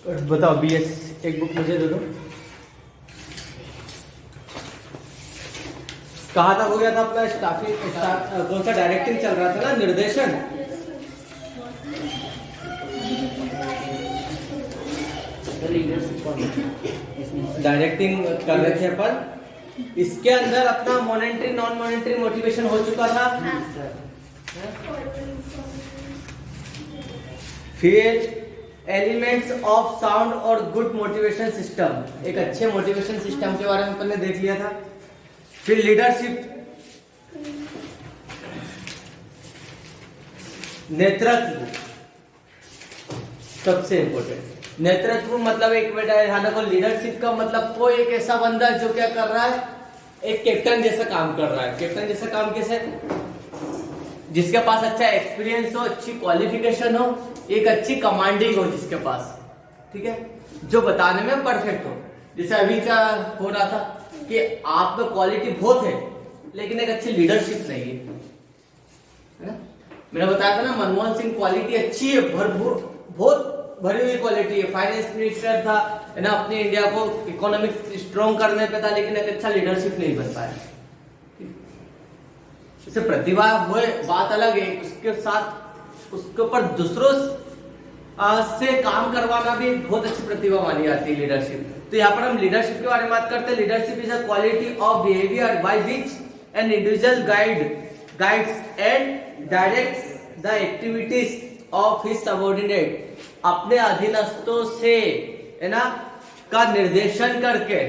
बताओ BS एक book मुझे दे दो। कहाँ तक हो गया था अपना कौन सा डायरेक्टिंग चल रहा था ना, निर्देशन। डायरेक्टिंग कर रहे थे अपन। इसके अंदर अपना मॉनेटरी नॉन मॉनेटरी मोटिवेशन हो चुका था। फिर एलिमेंट्स ऑफ साउंड और गुड मोटिवेशन सिस्टम, एक अच्छे मोटिवेशन सिस्टम के बारे में अपन ने देख लिया था। फिर लीडरशिप, नेतृत्व सबसे इंपॉर्टेंट। नेतृत्व मतलब एक बेटा ध्यान रखो, लीडरशिप का मतलब कोई एक ऐसा बंदा जो क्या कर रहा है, एक कैप्टन जैसा काम कर रहा है। कैप्टन जैसा काम कैसे? जिसके पास अच्छा एक्सपीरियंस हो, अच्छी क्वालिफिकेशन हो, एक अच्छी कमांडिंग हो जिसके पास, ठीक है, जो बताने में परफेक्ट हो। जैसे अभी क्या हो रहा था कि आप में क्वालिटी बहुत है लेकिन एक अच्छी लीडरशिप नहीं है ना। मैंने बताया था ना, मनमोहन सिंह क्वालिटी अच्छी है, भरपूर बहुत भरी हुई क्वालिटी है, फाइनेंस मिनिस्टर था है ना, अपने इंडिया को इकोनॉमिक्स स्ट्रॉन्ग करने पे था, लेकिन एक अच्छा लीडरशिप नहीं बन पाया। जैसे प्रतिभा हुए बात अलग है, उसके साथ उसके ऊपर दूसरों से काम करवाना भी बहुत अच्छी प्रतिभा मानी जाती है लीडरशिप। तो यहाँ पर हम लीडरशिप के बारे में बात करते हैं। Leadership is a quality of behaviour by which an individual guides and directs the activities of his subordinate. अपने अधीनस्थों से है ना का निर्देशन करके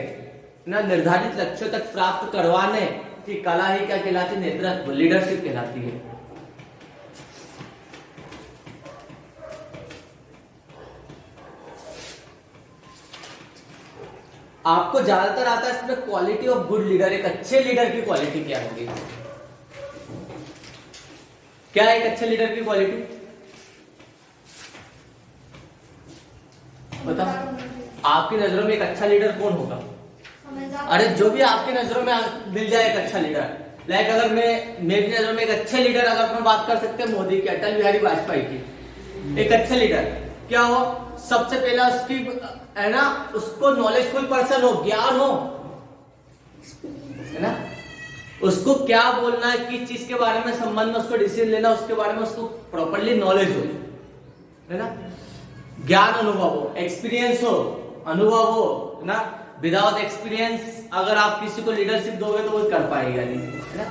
ना निर्धारित लक्ष्यों तक प्राप्त करवाने की कला ही क्या कहलाती है? नेतृत्व, लीडरशिप कहलाती है। आपको ज्यादातर आता है इसमें क्वालिटी ऑफ गुड लीडर। एक अच्छे लीडर की क्वालिटी क्या होगी? क्या है एक अच्छे लीडर की क्वालिटी? बताओ, आपकी नजरों में एक अच्छा लीडर कौन होगा? अरे जो भी आपकी नजरों में मिल जाए एक अच्छा लीडर। लाइक अगर मेरी नजरों में एक अच्छे लीडर अगर अपन बात कर सकते हैं मोदी की, अटल बिहारी वाजपेयी की, एक अच्छे लीडर क्या हो? सबसे पहला उसकी है ना, उसको नॉलेजफुल पर्सन हो, ज्ञान हो, है ना, उसको क्या बोलना है, किस चीज के बारे में संबंध में उसको डिसीजन लेना, उसके बारे में उसको प्रॉपरली नॉलेज हो, है ना, ज्ञान अनुभव हो, एक्सपीरियंस हो, अनुभव हो ना। विदाउट एक्सपीरियंस अगर आप किसी को लीडरशिप दोगे तो वो कर पाएगा नहीं, है ना।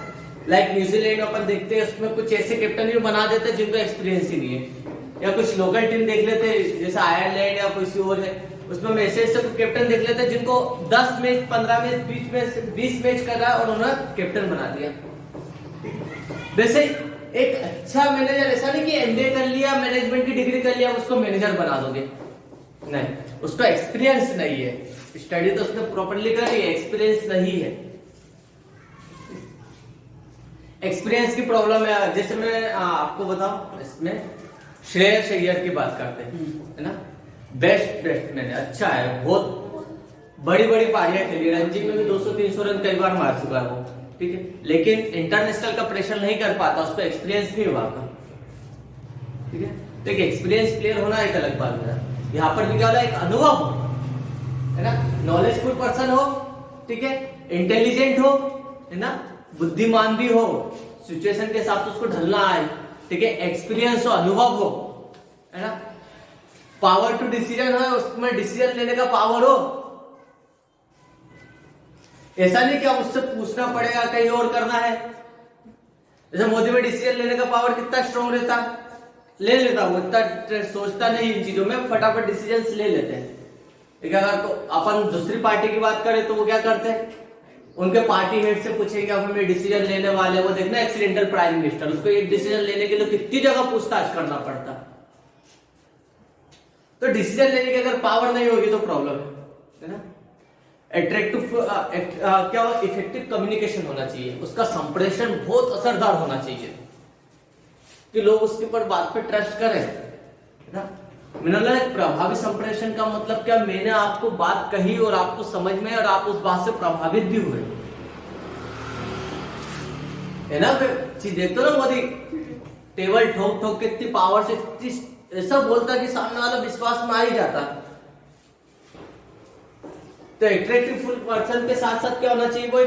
लाइक न्यूजीलैंड अपन देखते हैं, उसमें कुछ ऐसे कैप्टन भी बना देते हैं जिनको एक्सपीरियंस ही नहीं है। या कुछ लोकल टीम देख लेते हैं जैसे आयरलैंड या कोई और है, उसमें हम ऐसे कैप्टन देख लेते हैं जिनको 10 मैच 15 मैच 20 मैच कर रहा है और उन्होंने कैप्टन बना दिया। वैसे एक अच्छा मैनेजर ऐसा नहीं कि एमबीए कर लिया, मैनेजमेंट की डिग्री कर लिया, उसको मैनेजर बना दोगे, नहीं, उसका एक्सपीरियंस नहीं है। स्टडी तो उसने प्रॉपर्ली करी है, एक्सपीरियंस नहीं है। एक्सपीरियंस की प्रॉब्लम है। जैसे मैं आपको बताऊं, इसमें श्रेयस अय्यर की बात करते हैं, है ना, बेस्ट बैट्समैन है, अच्छा है, बहुत बड़ी बड़ी पारियां खेली, रणजी में भी 200-300 रन कई बार मार चुका है वो, ठीक है, लेकिन इंटरनेशनल का प्रेशर नहीं कर पाता, उसको एक्सपीरियंस नहीं हुआ, ठीक है। तो एक एक्सपीरियंस प्लेयर होना एक अलग बात है। यहाँ पर भी क्या होगा, एक अनुभव है ना, नॉलेजफुल पर्सन हो, ठीक है, इंटेलिजेंट हो, है ना, बुद्धिमान भी हो, सिचुएशन के हिसाब से उसको ढलना आए, ठीक है, एक्सपीरियंस हो, अनुभव हो, है ना, पावर टू डिसीजन हो, उसमें डिसीजन लेने का पावर हो। ऐसा नहीं कि अब उससे पूछना पड़ेगा कहीं और करना है। जैसे मोदी में डिसीजन लेने का पावर कितना स्ट्रॉन्ग रहता, ले लेता, वो इतना सोचता नहीं इन चीजों में, फटाफट डिसीजन ले लेते हैं। लेकिन अगर तो अपन दूसरी पार्टी की बात करें तो वो क्या करते हैं, उनके पार्टी हेड से पूछेंगे अब हमें डिसीजन लेने वाले, वो देखना एक्सीडेंटल प्राइम मिनिस्टर, उसको एक डिसीजन लेने के लिए कितनी जगह पूछताछ करना पड़ता। तो डिसीजन लेने की अगर पावर नहीं होगी तो प्रॉब्लम है ना। अट्रैक्टिव क्या हो, इफेक्टिव कम्युनिकेशन होना चाहिए, उसका संप्रेषण बहुत असरदार होना चाहिए कि लोग उसके ऊपर बात पे ट्रस्ट करें, है ना। मैंने प्रभावी संप्रेषण का मतलब क्या, मैंने आपको बात कही और आपको समझ में और आप उस बात से प्रभावित भी हुए, है ना। चीज देखते हो ना, मोदी टेबल ठोक ठोक के इतनी पावर से ऐसा बोलता कि सामने वाला विश्वास में आ ही जाता, तो एट्रैक्टिव पर्सन के साथ साथ क्या होना चाहिए, वो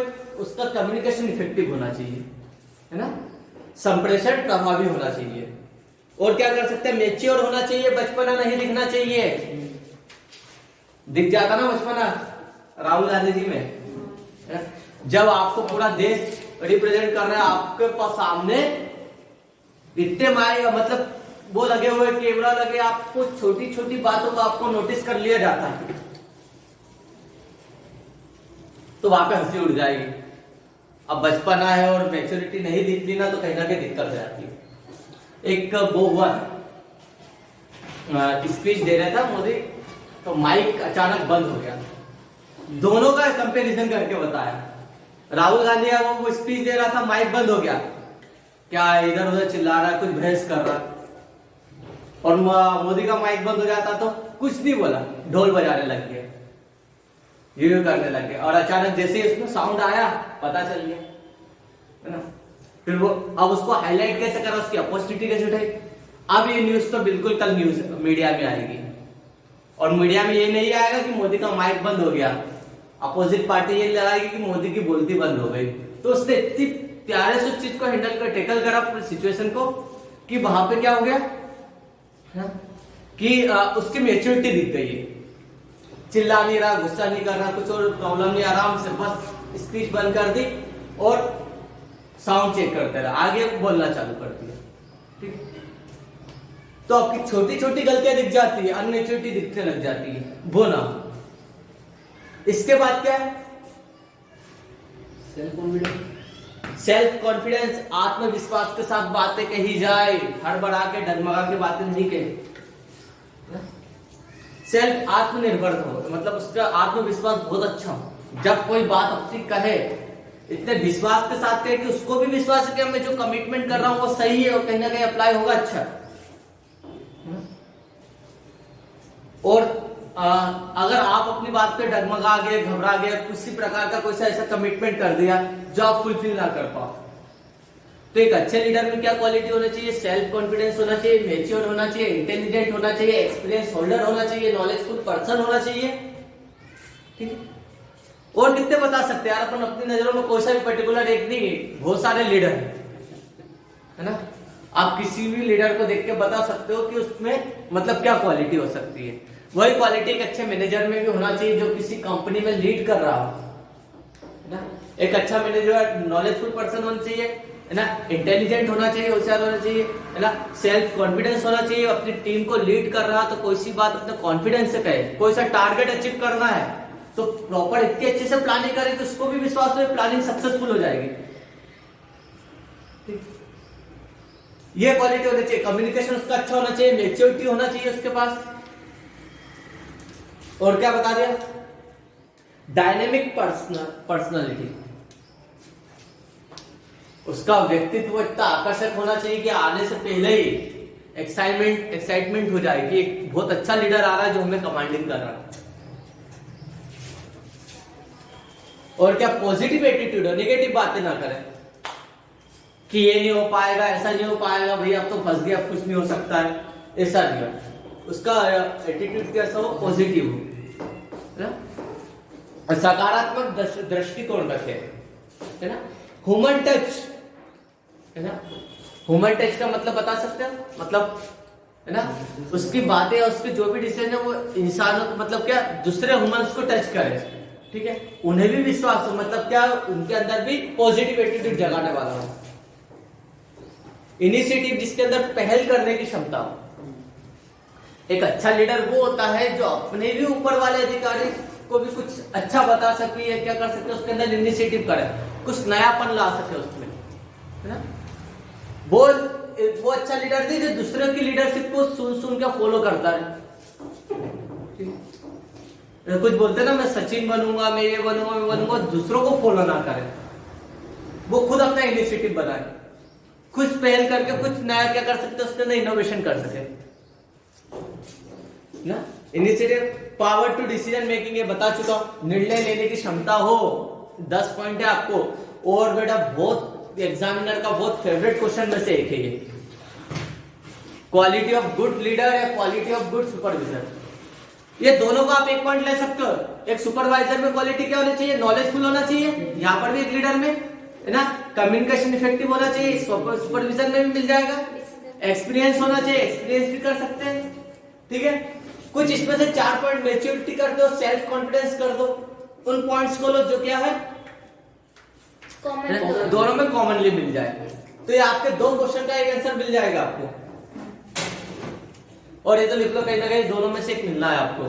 उसका कम्युनिकेशन इफेक्टिव होना चाहिए, है ना, संप्रेषण प्रभावी होना चाहिए। और क्या कर सकते हैं, मैच्योर होना चाहिए, बचपना नहीं दिखना चाहिए। दिख जाता ना बचपना राहुल गांधी जी में, जब आपको पूरा देश रिप्रेजेंट कर रहा है, आपके पास सामने इतने मतलब वो लगे हुए कैमरा लगे, आपको छोटी छोटी बातों का आपको नोटिस कर लिया जाता है, तो वहां पे हंसी उड़ जाएगी। अब बचपना है और मैच्योरिटी नहीं दिखती ना, तो कहीं ना कहीं दिक्कत हो जाती है। एक वो हुआ स्पीच दे रहा था मोदी, तो माइक अचानक बंद हो गया। दोनों का कंपैरिजन करके बताया। राहुल गांधी है वो स्पीच दे रहा था, माइक बंद हो गया, क्या इधर उधर चिल्ला रहा है, कुछ बहस कर रहा, और मोदी का माइक बंद हो जाता तो कुछ नहीं बोला, ढोल बजाने लग गया, ये करने लग गया, और अचानक जैसे ही उसमें साउंड आया पता चल गया, है ना। फिर वो अब उसको हाईलाइट कैसे करा, उसकी अपॉर्चुनिटी कैसे उठाई। अब ये न्यूज तो बिल्कुल कल न्यूज मीडिया में आएगी, और मीडिया में ये नहीं आएगा कि मोदी का माइक बंद हो गया, अपोजिट पार्टी ये लगाएगी कि मोदी की बोलती बंद हो गई। तो उसने इतनी प्यारे से उस चीज को हैंडल कर टैकल करा पूरी सिचुएशन को, कि वहां पे क्या हो गया कि उसकी मैच्योरिटी दिख गई है, चिल्ला नहीं रहा, गुस्सा नहीं कर रहा, कुछ और प्रॉब्लम नहीं, आराम से बस स्पीच बंद कर दी और साउंड चेक करते रहा, आगे बोलना चालू कर दिया, ठीक। तो आपकी छोटी छोटी गलतियां दिख जाती है, अनमेच्योरिटी दिखने लग जाती है, वो ना। इसके बाद क्या है, सेल्फ कॉन्फिडेंस, आत्मविश्वास के साथ बातें कही जाए, हड़बड़ा के डगमगा के बातें नहीं कही। सेल्फ आत्मनिर्भर हो, मतलब उसका आत्मविश्वास बहुत अच्छा हो, जब कोई बात अपनी कहे इतने विश्वास के साथ कहे कि उसको भी विश्वास है कि मैं जो कमिटमेंट कर रहा हूं वो सही है और कहीं ना कहीं अप्लाई होगा अच्छा। और अगर आप अपनी बात पे डगमगा गए, घबरा गए, किसी प्रकार का कोई ऐसा कमिटमेंट कर दिया जो आप फुलफिल ना कर पाओ, तो एक अच्छे लीडर में क्या क्वालिटी होना चाहिए, सेल्फ कॉन्फिडेंस होना चाहिए, मैच्योर होना चाहिए, इंटेलिजेंट होना चाहिए, एक्सपीरियंस होल्डर होना चाहिए, नॉलेजफुल पर्सन होना चाहिए, ठीक है। और कितने बता सकते हैं यार, अपन अपनी नजरों में कोई सा भी पर्टिकुलर एक नहीं, बहुत सारे लीडर है ना। आप किसी भी लीडर को देख के बता सकते हो कि उसमें मतलब क्या क्वालिटी हो सकती है। वही क्वालिटी एक अच्छे मैनेजर में भी होना चाहिए जो किसी कंपनी में लीड कर रहा हो, है ना। एक अच्छा मैनेजर नॉलेजफुल पर्सन होना चाहिए, है ना, इंटेलिजेंट होना चाहिए, होशियार होना चाहिए, है ना, सेल्फ कॉन्फिडेंस होना चाहिए, अपनी टीम को लीड कर रहा तो कोई सी बात अपने कॉन्फिडेंस से कहे, कोई सा टारगेट अचीव करना है तो प्रॉपर इतनी अच्छे से प्लानिंग करे कि उसको भी विश्वास हो प्लानिंग सक्सेसफुल हो जाएगी, ठीक। ये क्वालिटी होनी चाहिए, कम्युनिकेशन उसका अच्छा होना चाहिए, मैच्योरिटी होना चाहिए उसके पास। और क्या बता दिया, डायनेमिक पर्सनालिटी, उसका व्यक्तित्व इतना आकर्षक होना चाहिए कि आने से पहले ही एक्साइटमेंट हो जाए कि एक बहुत अच्छा लीडर आ रहा है जो हमें कमांडिंग कर रहा है। और क्या पॉजिटिव एटीट्यूड हो, नेगेटिव बातें ना करें कि ये नहीं हो पाएगा, ऐसा नहीं हो पाएगा, भैया अब तो फंस गया, अब कुछ नहीं हो सकता है, ऐसा नहीं हो। उसका एटीट्यूड कैसा हो, पॉजिटिव हो, है ना, सकारात्मक दृष्टिकोण रखे, है ना। ह्यूमन टच, है ना, ह्यूमन टच का मतलब बता सकते हैं, मतलब है ना, उसकी बातें और उसके जो भी डिसीजन है वो इंसानों को मतलब क्या दूसरे ह्यूमंस को टच करे, ठीक है, उन्हें भी विश्वास हो, मतलब क्या उनके अंदर भी पॉजिटिव एटीट्यूड जगाने वाला हो। इनिशिएटिव, जिसके अंदर पहल करने की क्षमता हो। एक अच्छा लीडर वो होता है जो अपने भी ऊपर वाले अधिकारी को भी कुछ अच्छा बता सके या क्या कर सके, उसके अंदर इनिशिएटिव करे, कुछ नयापन ला सके उसमें, है ना। वो अच्छा लीडर नहीं जो दूसरे की लीडरशिप को सुन के फॉलो करता है। कुछ बोलते ना, मैं सचिन बनूंगा, मैं ये बनूंगा, मैं बनूंगा, दूसरों को फॉलो ना करे, वो खुद अपना इनिशिएटिव बनाए, कुछ पहल करके कुछ नया क्या कर सकते उसके अंदर इनोवेशन कर सके ना। Initiative, power to decision making, ये बता चुका हूं, निर्णय लेने की क्षमता हो, 10 पॉइंट है आपको। और बेटा बहुत एग्जामिनर का बहुत फेवरेट क्वेश्चन में से एक है ये, क्वालिटी ऑफ गुड लीडर या क्वालिटी ऑफ गुड सुपरविजर। ये दोनों को आप एक पॉइंट ले सकते हो। एक सुपरवाइजर में क्वालिटी क्या होनी चाहिए? नॉलेजफुल होना चाहिए, यहाँ पर भी एक लीडर में, है ना, कम्युनिकेशन इफेक्टिव होना चाहिए, सुपरविजन में भी मिल जाएगा, एक्सपीरियंस होना चाहिए, एक्सपीरियंस भी कर सकते हैं, ठीक है। कुछ इसमें से 4 पॉइंट मैच्योरिटी कर दो, सेल्फ कॉन्फिडेंस कर दो, उन पॉइंट्स को लो जो क्या है दोनों में कॉमनली मिल जाए, तो ये आपके 2 क्वेश्चन का एक आंसर मिल जाएगा आपको। और ये तो लिख लो कहीं ना कहीं दोनों में से एक मिलना है आपको,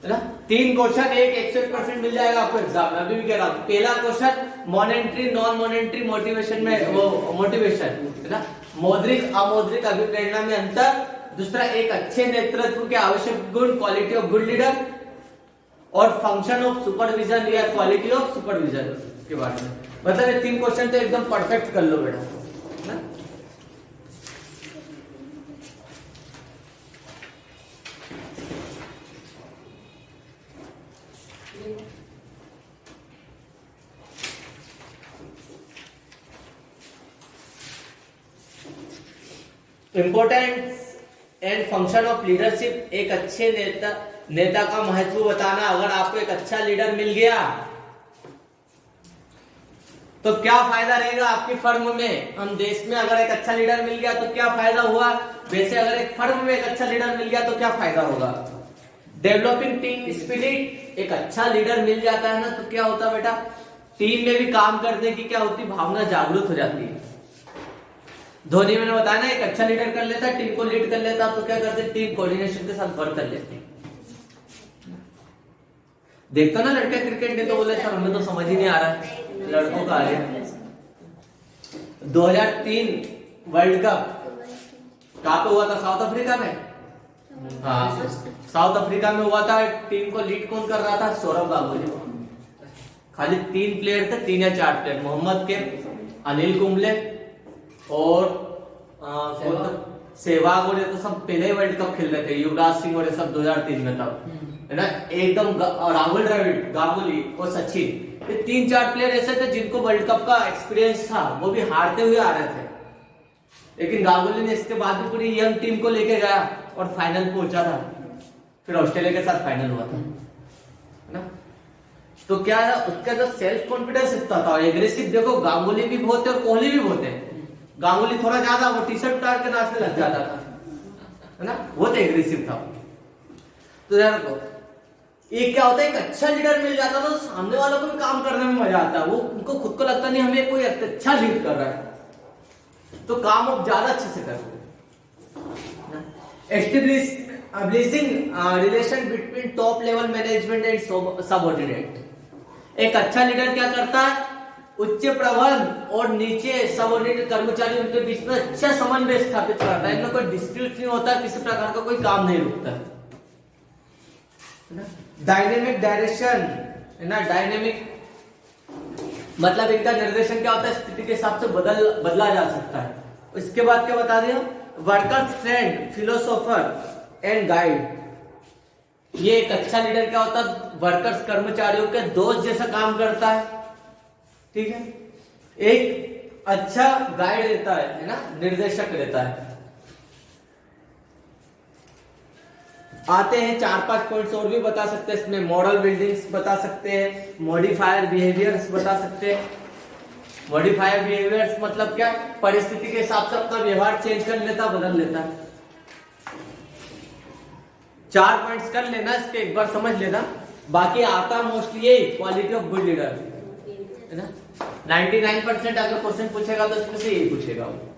है ना। 3 क्वेश्चन एक 101% मिल जाएगा आपको एग्जाम में। अभी भी कह रहा हूं, पहला question monetary non monetary motivation में, वो मोटिवेशन, है ना, मौद्रिक अमौद्रिक अभिप्रेरणा में अंतर। दूसरा, एक अच्छे नेतृत्व के आवश्यक गुण, क्वालिटी ऑफ गुड लीडर, और फंक्शन ऑफ सुपरविजन या क्वालिटी ऑफ सुपरविजन के बारे में। मतलब ये 3 क्वेश्चन तो एकदम परफेक्ट कर लो बेटा, है ना। Importance and function of leadership. एक अच्छे नेता का महत्व बताना। अगर आपको एक अच्छा लीडर मिल गया तो क्या फायदा रहेगा आपकी फर्म में। हम देश में अगर एक अच्छा लीडर मिल गया तो क्या फायदा हुआ, वैसे अगर एक फर्म में एक अच्छा लीडर मिल गया तो क्या फायदा होगा। Developing team spirit. एक अच्छा लीडर मिल जाता है ना तो क्या होता है बेटा, टीम में भी काम करने की क्या होती, भावना जागरूक हो जाती है। धोनी मैंने बताया ना, एक अच्छा लीडर कर लेता, टीम को लीड कर लेता, तो क्या करते, टीम कोऑर्डिनेशन के साथ वर्क कर लेती। देखता ना लड़के क्रिकेट ने तो बोले सर हमें तो समझ ही नहीं आ रहा है, लड़कों का आ गया। 2003 वर्ल्ड कप कहाँ पे हुआ था, साउथ अफ्रीका में। हाँ, साउथ अफ्रीका में हुआ था। टीम को लीड कौन कर रहा था, सौरव गांगुली। खाली 3 प्लेयर थे, 3 या 4 प्लेयर, मोहम्मद के, अनिल कुंबले और सहवाग, और ये तो सब पहले वर्ल्ड कप खेल रहे थे, युवराज सिंह और ये सब 2003 में तब, है ना, एकदम राहुल द्रविड़, गांगुली और सचिन, ये 3-4 प्लेयर ऐसे थे जिनको वर्ल्ड कप का एक्सपीरियंस था, वो भी हारते हुए आ रहे थे। लेकिन गांगुली ने इसके बाद भी पूरी यंग टीम को लेके गया और फाइनल पहुंचा था। फिर ऑस्ट्रेलिया के साथ फाइनल हुआ था, है ना। तो क्या है, उसका जो सेल्फ कॉन्फिडेंस इतना था, एग्रेसिव। देखो गांगुली भी बहुत है और कोहली भी बहुत है। गांगुली थोड़ा ज्यादा, वो टी शर्ट उतार के नाचने लग जाता था, है ना, बहुत एग्रेसिव था। तो यार ये क्या होता है, एक अच्छा लीडर मिल जाता है तो सामने वालों को भी काम करने में मजा आता है। वो उनको खुद को लगता नहीं हमें कोई अच्छा लीड कर रहा है, तो काम आप ज्यादा अच्छे से करते हैं। Establishing relation between top level management and subordinate. एक अच्छा लीडर क्या करता है, उच्च प्रबंध और नीचे सबऑर्डिनेट कर्मचारी उनके बीच में अच्छा समन्वय स्थापित करता है। इनमें कोई डिस्प्यूट नहीं होता, किसी प्रकार का कोई काम नहीं रुकता। डायनेमिक डायरेक्शन, है ना, डायनेमिक मतलब इनका निर्देशन क्या होता है, स्थिति के हिसाब से बदला जा सकता है। इसके बाद क्या बता दिया, worker friend, philosopher and guide. ये एक अच्छा लीडर क्या होता है, वर्कर्स कर्मचारियों के दोस्त जैसा काम करता है, ठीक है, एक अच्छा गाइड देता है ना, निर्देशक रहता है। आते हैं 4-5 पॉइंट्स और भी बता सकते हैं इसमें। मॉडल बिल्डिंग्स बता सकते हैं, मॉडिफायर बिहेवियर्स बता सकते हैं। मॉडिफायर बिहेवियर्स मतलब क्या, परिस्थिति के हिसाब से अपना व्यवहार चेंज कर लेता, बदल लेता। 4 पॉइंट्स कर लेना, इसके एक बार समझ लेना। बाकी आता मोस्टली यही क्वालिटी ऑफ गुड लीडर, है ना। 99% अगर क्वेश्चन पूछेगा तो इसमें से यही पूछेगा वो।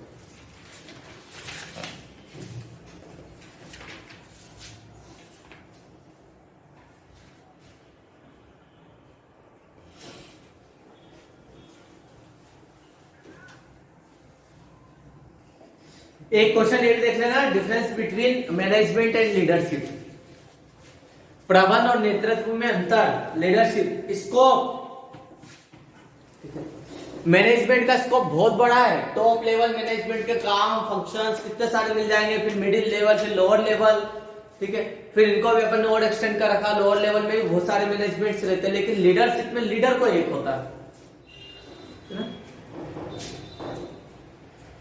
एक क्वेश्चन ये देख लेना, difference between management and leadership. प्रबंधन और नेतृत्व में अंतर। लीडरशिप स्कोप, मैनेजमेंट का स्कोप बहुत बड़ा है। टॉप लेवल मैनेजमेंट के काम, फंक्शंस कितने सारे मिल जाएंगे, फिर मिडिल लेवल, फिर लोअर लेवल, ठीक है, फिर इनको भी अपन ने और एक्सटेंड कर रखा। लोअर लेवल में भी बहुत सारे मैनेजमेंट्स रहते हैं, लेकिन लीडरशिप में लीडर को एक होता है ना?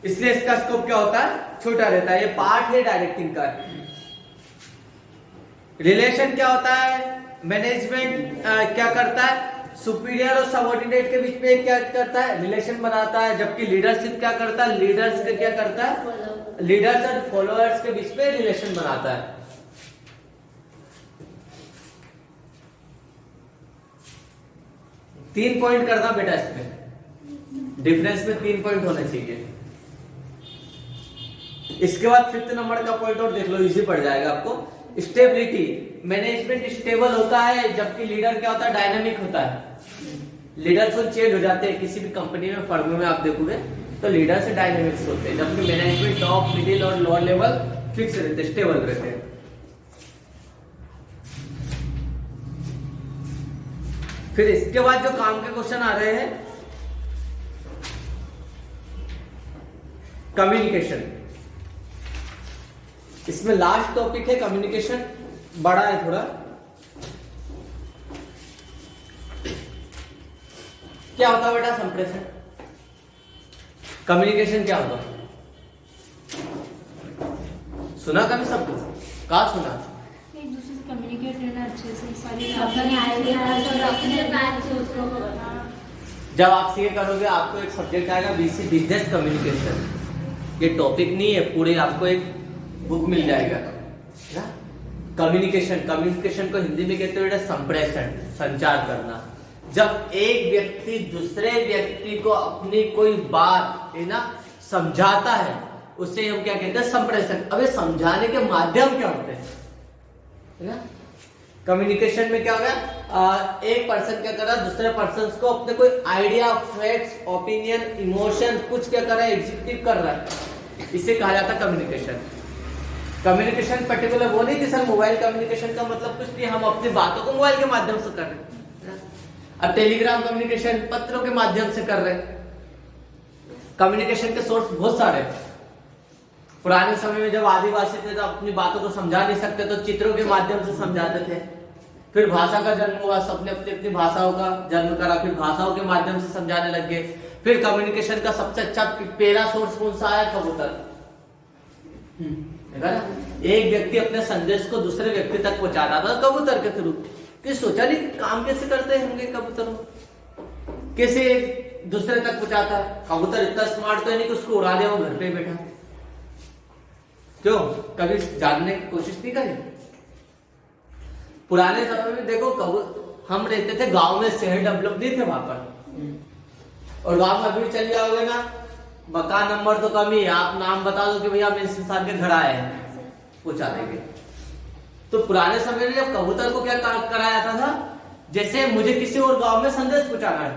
इसलिए इसका स्कोप क्या होता है, छोटा रहता है। ये पार्ट है डायरेक्टिंग का, रिलेशन क्या होता है? मैनेजमेंट क्या करता है? सुपीरियर और सबऑर्डिनेट के बीच में क्या करता है? रिलेशन बनाता है। जबकि लीडरशिप क्या करता है? लीडर्स के क्या करता है? लीडर्स और फॉलोअर्स के बीच में रिलेशन बनाता है। तीन पॉइंट करना बेटा, इसमें डिफरेंस में 3 पॉइंट होने चाहिए। इसके बाद 5th नंबर का पॉइंट और देख लो, इजी पड़ जाएगा आपको। स्टेबिलिटी, मैनेजमेंट स्टेबल होता है, जबकि लीडर क्या होता है? डायनामिक होता है। लीडर्स तो चेंज हो जाते हैं, किसी भी कंपनी में फर्म में आप देखोगे तो लीडर से डायनामिक्स होते हैं, जबकि मैनेजमेंट टॉप, मिडिल और लोअर लेवल फिक्स रहते, स्टेबल रहते हैं। फिर इसके बाद जो काम के क्वेश्चन आ रहे हैं, कम्युनिकेशन। इसमें लास्ट टॉपिक है कम्युनिकेशन, बड़ा है थोड़ा। क्या होता है बेटा संप्रेषण? कम्युनिकेशन क्या होता? सुना कभी सब कुछ? कहाँ सुना? एक दूसरे से कम्युनिकेट रहना अच्छे से, सारी अपने आइडिया जब आप सीए करोगे आपको एक सब्जेक्ट आएगा बीसी बिजनेस कम्युनिकेशन। ये टॉपिक नहीं है, पूरे आपको एक बुक मिल जाएगा ना। कम्युनिकेशन, कम्युनिकेशन को हिंदी में कहते हैं संप्रेषण, संचार करना। जब एक व्यक्ति दूसरे व्यक्ति को अपनी कोई बात है ना समझाता है, उसे हम क्या कहते हैं? संप्रेषण। अब ये समझाने के माध्यम क्या होते हैं, है ना? कम्युनिकेशन में क्या हो गया? एक पर्सन क्या कर रहा है, दूसरे पर्सन को अपने कोई आइडिया, फैक्ट्स, ओपिनियन, इमोशन कुछ क्या कर रहा है? एग्जीक्यूटिव कर रहा है। इसे कहा जाता है कम्युनिकेशन। कम्युनिकेशन पर्टिकुलर वो नहीं कि सर मोबाइल कम्युनिकेशन का मतलब कुछ नहीं, हम अपनी बातों को मोबाइल के माध्यम से कर रहे हैं। अब टेलीग्राम कम्युनिकेशन पत्रों के माध्यम से कर रहे हैं। कम्युनिकेशन के सोर्स बहुत सारे। पुराने समय में जब आदिवासी थे तो अपनी बातों को समझा नहीं सकते तो चित्रों के माध्यम से समझाते थे। फिर भाषा का जन्म हुआ, सबने अपनी अपनी भाषाओं का जन्म करा, फिर भाषाओं के माध्यम से समझाने लग गए। फिर कम्युनिकेशन का सबसे अच्छा पहला सोर्स कौन सा आया? कबूतर। एक व्यक्ति अपने संदेश को दूसरे व्यक्ति तक पहुंचाता था कबूतर के थ्रू। कि सोचा नहीं काम कैसे करते होंगे कबूतर, कैसे एक दूसरे तक पहुंचाता है। कबूतर इतना स्मार्ट तो है नहीं कि उसको उड़ा दिया वो घर पे बैठा। क्यों? कभी जानने की कोशिश नहीं करी? पुराने समय में देखो हम रहते थे गांव में, शहर डेवलप नहीं थे वहां पर। और गांव में अभी चल जाओगे ना, मकान नंबर तो कम ही है, आप नाम बता दो कि भैया हम इस इंसान के घर आए हैं, पूछा देंगे। तो पुराने समय में जब कबूतर को क्या कराया जाता था, जैसे मुझे किसी और गांव में संदेश पहुंचाना है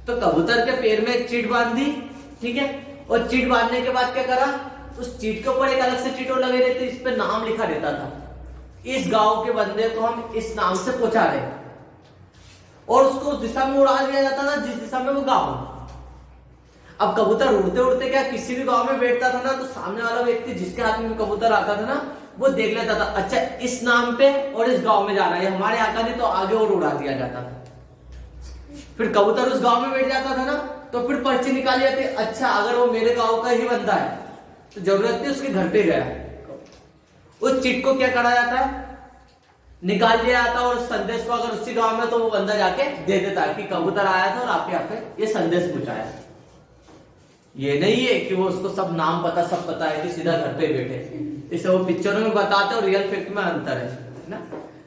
तो कबूतर के पैर में एक चीट बांध दी, ठीक है। और चीट बांधने के बाद क्या करा, उस चीट के ऊपर एक अलग से चीट और लगे रहते, इस पे नाम लिखा रहता था, इस गांव के बंदे को हम इस नाम से पहुंचा रहे, और उसको उस दिशा में उड़ा दिया जाता था जिस दिशा में वो गांव। अब कबूतर उड़ते उड़ते क्या किसी भी गांव में बैठता था ना, तो सामने वाला व्यक्ति जिसके हाथ में कबूतर आता था ना, वो देख लेता था, अच्छा इस नाम पे और इस गांव में जाना है, हमारे आका नहीं तो आगे और उड़ा दिया जाता था। फिर कबूतर उस गांव में बैठ जाता था ना, तो फिर पर्ची निकाली जाती, अच्छा अगर वो मेरे गांव का ही बंदा है तो जरूरत नहीं उसके घर पे गया। उस चिट को क्या करा जाता है, निकाल लिया जाता है, और उस संदेश को अगर उसी गांव में तो वो बंदा जाके दे देता है कि कबूतर आया था और आपके यहाँ पे ये संदेश पहुंचाया। ये नहीं है कि वो उसको सब नाम पता सब पता है कि सीधा घर पे बैठे, इसे वो पिक्चरों में बताते और रियल फैक्ट में अंतर है ना।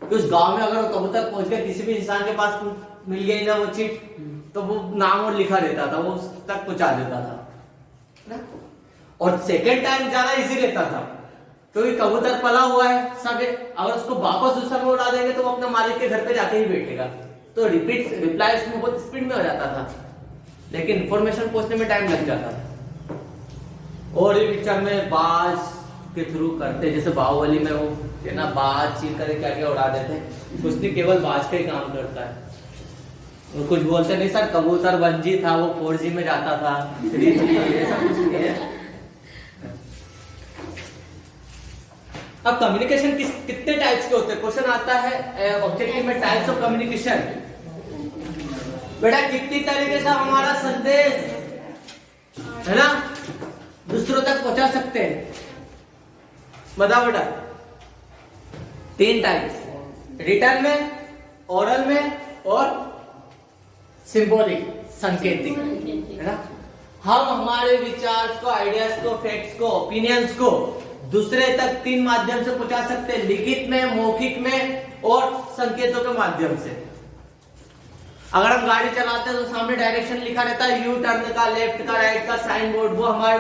कि उस गांव में अगर वो कबूतर पहुंच गया, किसी भी इंसान के पास मिल गई ना वो चिट, तो वो नाम और लिखा रहता था, वो उस तक पहुंचा देता था ना। और सेकेंड टाइम जाना इजी रहता था क्योंकि कबूतर पला हुआ है सब, अगर उसको वापस दूसरा में उड़ा देंगे तो वो अपने मालिक के घर पे जाके ही बैठेगा, तो रिप्लाई उसमें बहुत स्पीड में हो जाता था, लेकिन इंफॉर्मेशन पहुंचने में टाइम लग जाता था। और ये पिक्चर में बाज के थ्रू करते, जैसे बाहुबली में वो है ना, बाज चीर कर क्या क्या उड़ा देते, कुछ नहीं केवल बाज का ही काम करता है। वो कुछ बोलते नहीं सर कबूतर 1G था, वो 4G में जाता था, 3G, ऐसा कुछ नहीं है। अब कम्युनिकेशन कितने टाइप्स के होते हैं, क्वेश्चन आता है ऑब्जेक्टिव में, टाइप्स ऑफ कम्युनिकेशन। बेटा कितनी तरीके से हमारा संदेश है ना दूसरों तक पहुंचा सकते हैं, बताओ बेटा। 3 टाइप्स, रिटर्न में, ओरल में और सिंबॉलिक सांकेतिक, है ना। हम हमारे विचार को, आइडियाज को, फैक्ट्स को, ओपिनियंस को दूसरे तक 3 माध्यम से पहुंचा सकते हैं, लिखित में, मौखिक में और संकेतों के माध्यम से। अगर हम गाड़ी चलाते हैं तो सामने डायरेक्शन लिखा रहता है, यू टर्न का, लेफ्ट का, राइट का साइन बोर्ड, वो हमारे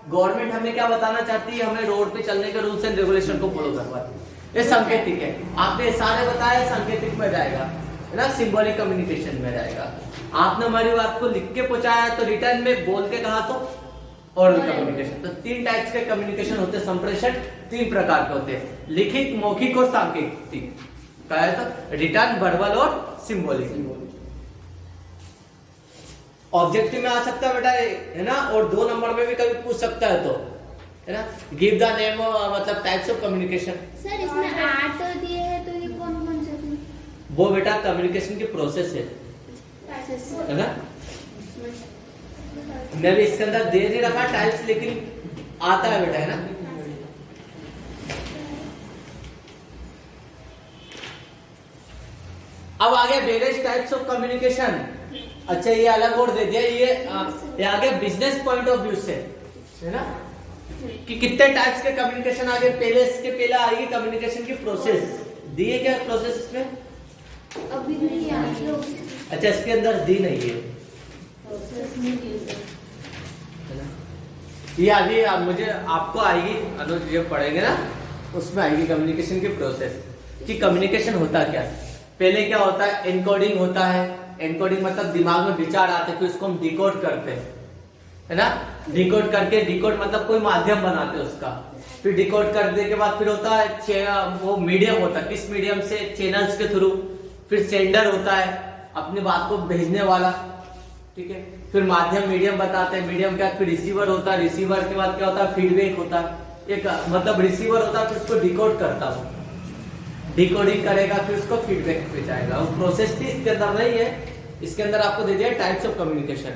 गवर्नमेंट हमें क्या बताना चाहती है, हमें रोड पे चलने के रूल्स एंड रेगुलेशन को फॉलो करवाती है। ये सांकेतिक है, आपने सारे बताया, सांकेतिक में जाएगा, है ना, सिंबॉलिक कम्युनिकेशन में जाएगा। आपने हमारी बात को लिख के पहुंचाया तो रिटर्न में, बोल के कहा तो ओरल कम्युनिकेशन। तो 3 टाइप्स के कम्युनिकेशन होते हैं, संप्रेषण 3 प्रकार के होते हैं, लिखित, मौखिक और सांकेतिक। कहा है तो रिटर्न, वर्बल और सिंबॉलिक। ऑब्जेक्टिव में आ सकता है बेटा, है ना, और 2 नंबर में भी कभी पूछ सकता है, तो है ना, गिव द नेम, मतलब टाइप्स ऑफ कम्युनिकेशन। सर इसमें 8 दिए हैं, तो ये कौन कौन से थे? वो बेटा कम्युनिकेशन की प्रोसेस है ना। मैं भी इसके अंदर दे नहीं रखा टाइप्स, लेकिन आता है बेटा, है ना। अब आ गया वेरियस टाइप्स ऑफ कम्युनिकेशन। अच्छा, ये अलग और दे दिया, ये आ गया बिजनेस पॉइंट ऑफ व्यू से, है ना, कि कितने टाइप्स के कम्युनिकेशन आ गए। पहले इसके पहले आएगी कम्युनिकेशन की प्रोसेस, दिए क्या प्रोसेस इसमें? अभी नहीं आई। अच्छा, इसके अंदर दी नहीं है, ये अभी मुझे आपको आएगी, अनुज ये पढ़ेंगे ना, उसमें आएगी कम्युनिकेशन की प्रोसेस, कि कम्युनिकेशन होता क्या है। पहले क्या होता है, एनकोडिंग होता है। एनकोडिंग मतलब दिमाग में विचार आते हैं, फिर उसको हम डिकोड करते हैं, है ना। डिकोड करके, डिकोड मतलब कोई माध्यम बनाते हैं उसका, फिर डिकोड करने के बाद फिर होता है वो मीडियम होता है, किस मीडियम से, चैनल्स के थ्रू। फिर सेंडर होता है, अपनी बात को भेजने वाला, ठीक है। फिर माध्यम, मीडियम बताते हैं, मीडियम के बाद फिर रिसीवर होता है, रिसीवर के बाद क्या होता है, फीडबैक होता है। एक मतलब रिसीवर होता है, फिर उसको डिकोड करता हूँ, डिकोडिंग करेगा, फिर उसको फीडबैक पे जाएगा। वो प्रोसेस थी, इसके अंदर नहीं है, इसके अंदर आपको दे दिया टाइप्स ऑफ कम्युनिकेशन।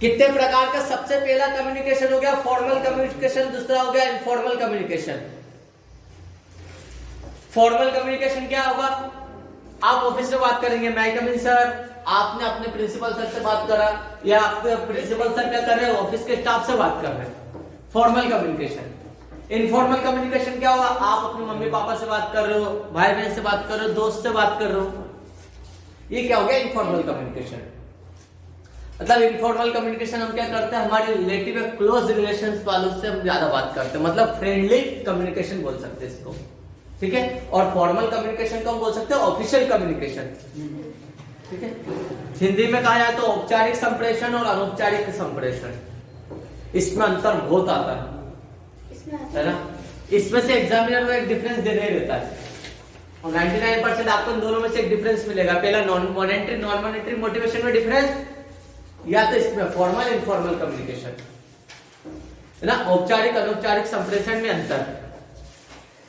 कितने प्रकार का? सबसे पहला कम्युनिकेशन हो गया फॉर्मल कम्युनिकेशन, दूसरा हो गया इनफॉर्मल कम्युनिकेशन। फॉर्मल कम्युनिकेशन क्या होगा, आप ऑफिस में बात करेंगे, मैं कम इन सर, आपने अपने प्रिंसिपल सर से बात करा, या आपके प्रिंसिपल सर क्या कर रहे हैं, ऑफिस के स्टाफ से बात कर रहे हैं, फॉर्मल कम्युनिकेशन। इनफॉर्मल कम्युनिकेशन क्या होगा, आप अपने मम्मी पापा से बात कर रहे हो, भाई बहन से बात कर रहे हो, दोस्त से बात कर रहे हो, ये क्या हो गया इनफॉर्मल कम्युनिकेशन। मतलब इनफॉर्मल कम्युनिकेशन हम क्या करते हैं, हमारे रिलेटिव या क्लोज रिलेशंस वालों से हम ज्यादा बात करते हैं, मतलब फ्रेंडली कम्युनिकेशन बोल सकते हैं इसको, ठीक है। और फॉर्मल कम्युनिकेशन को हम बोल सकते हैं ऑफिशियल कम्युनिकेशन, ठीक है। हिंदी में कहा जाए तो औपचारिक संप्रेषण और अनौपचारिक संप्रेषण, इसमें अंतर बहुत आता है ना। इसमें से एग्जामिनर को एक डिफरेंस देना ही रहता है, और 99% आपको इन दोनों में से एक डिफरेंस मिलेगा। पहला नॉन मॉनेटरी मोटिवेशन में डिफरेंस, या तो इसमें फॉर्मल इनफॉर्मल कम्युनिकेशन, है ना, औपचारिक अनौपचारिक संप्रेषण में अंतर।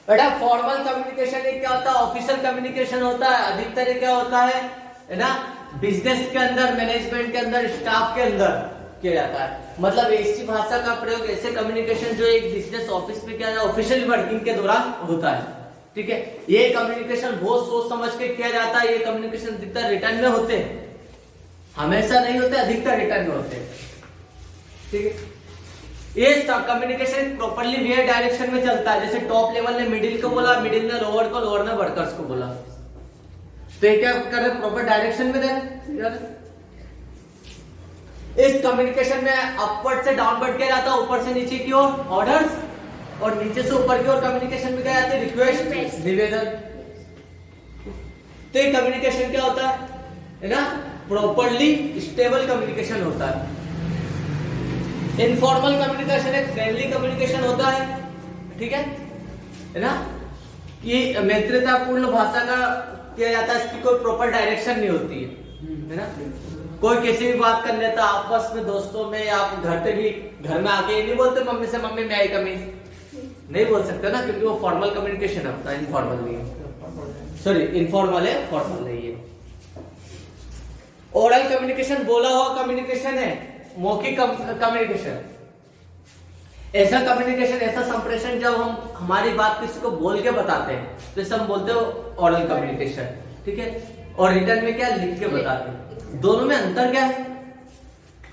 बेटा फॉर्मल कम्युनिकेशन एक क्या होता है, ऑफिशियल कम्युनिकेशन होता है, अधिकतर क्या होता है ना, बिजनेस के अंदर, मैनेजमेंट के अंदर, स्टाफ के अंदर किया जाता है। मतलब ऐसी भाषा का प्रयोग, ऐसे कम्युनिकेशन जो एक बिजनेस ऑफिस में किया जाता है, ऑफिशियल वर्किंग के दौरान होता है, ठीक है। ये कम्युनिकेशन बहुत सोच समझ के किया जाता है। ये कम्युनिकेशन अधिकतर रिटर्न में होते हैं, हमेशा नहीं होते, अधिकतर रिटर्न में होते हैं, ठीक है। ये कम्युनिकेशन प्रॉपर्ली वे डायरेक्शन में चलता है, जैसे टॉप लेवल ने मिडिल को बोला, मिडिल ने लोअर को, लोअर ने वर्कर्स को बोला, तो ये क्या कर रहे, प्रॉपर डायरेक्शन में दे रहे। इस कम्युनिकेशन में अपवर्ड से डाउनवर्ड किया जाता है, ऊपर से नीचे की ओर ऑर्डर्स, और नीचे से ऊपर की ओर कम्युनिकेशन में क्या जाते हैं, रिक्वेस्ट, निवेदन। तो ये कम्युनिकेशन क्या होता है ना, प्रॉपर्ली स्टेबल कम्युनिकेशन होता है। इनफॉर्मल कम्युनिकेशन एक फ्रेंडली कम्युनिकेशन होता है, ठीक है ना, ये मित्रतापूर्ण भाषा का किया जाता है, इसकी कोई प्रॉपर डायरेक्शन नहीं होती है ना। कोई किसी भी बात कर लेता आपस में, दोस्तों में, या आप घर पे भी, घर में आके नहीं बोलते मम्मी से, मम्मी मैं आई कमी, नहीं बोल सकते ना, क्योंकि वो फॉर्मल कम्युनिकेशन है, अपना इनफॉर्मल नहीं है, सॉरी इनफॉर्मल है, फॉर्मल नहीं है। ओरल कम्युनिकेशन बोला हुआ कम्युनिकेशन है, मौखिक कम्युनिकेशन। ऐसा कम्युनिकेशन, ऐसा संप्रेषण जब हम हमारी बात किसी को बोल के बताते हैं तो इसे हम बोलते हैं ओरल कम्युनिकेशन, ठीक है। और रिटर्न में क्या, लिख के बताते हैं। दोनों में अंतर क्या है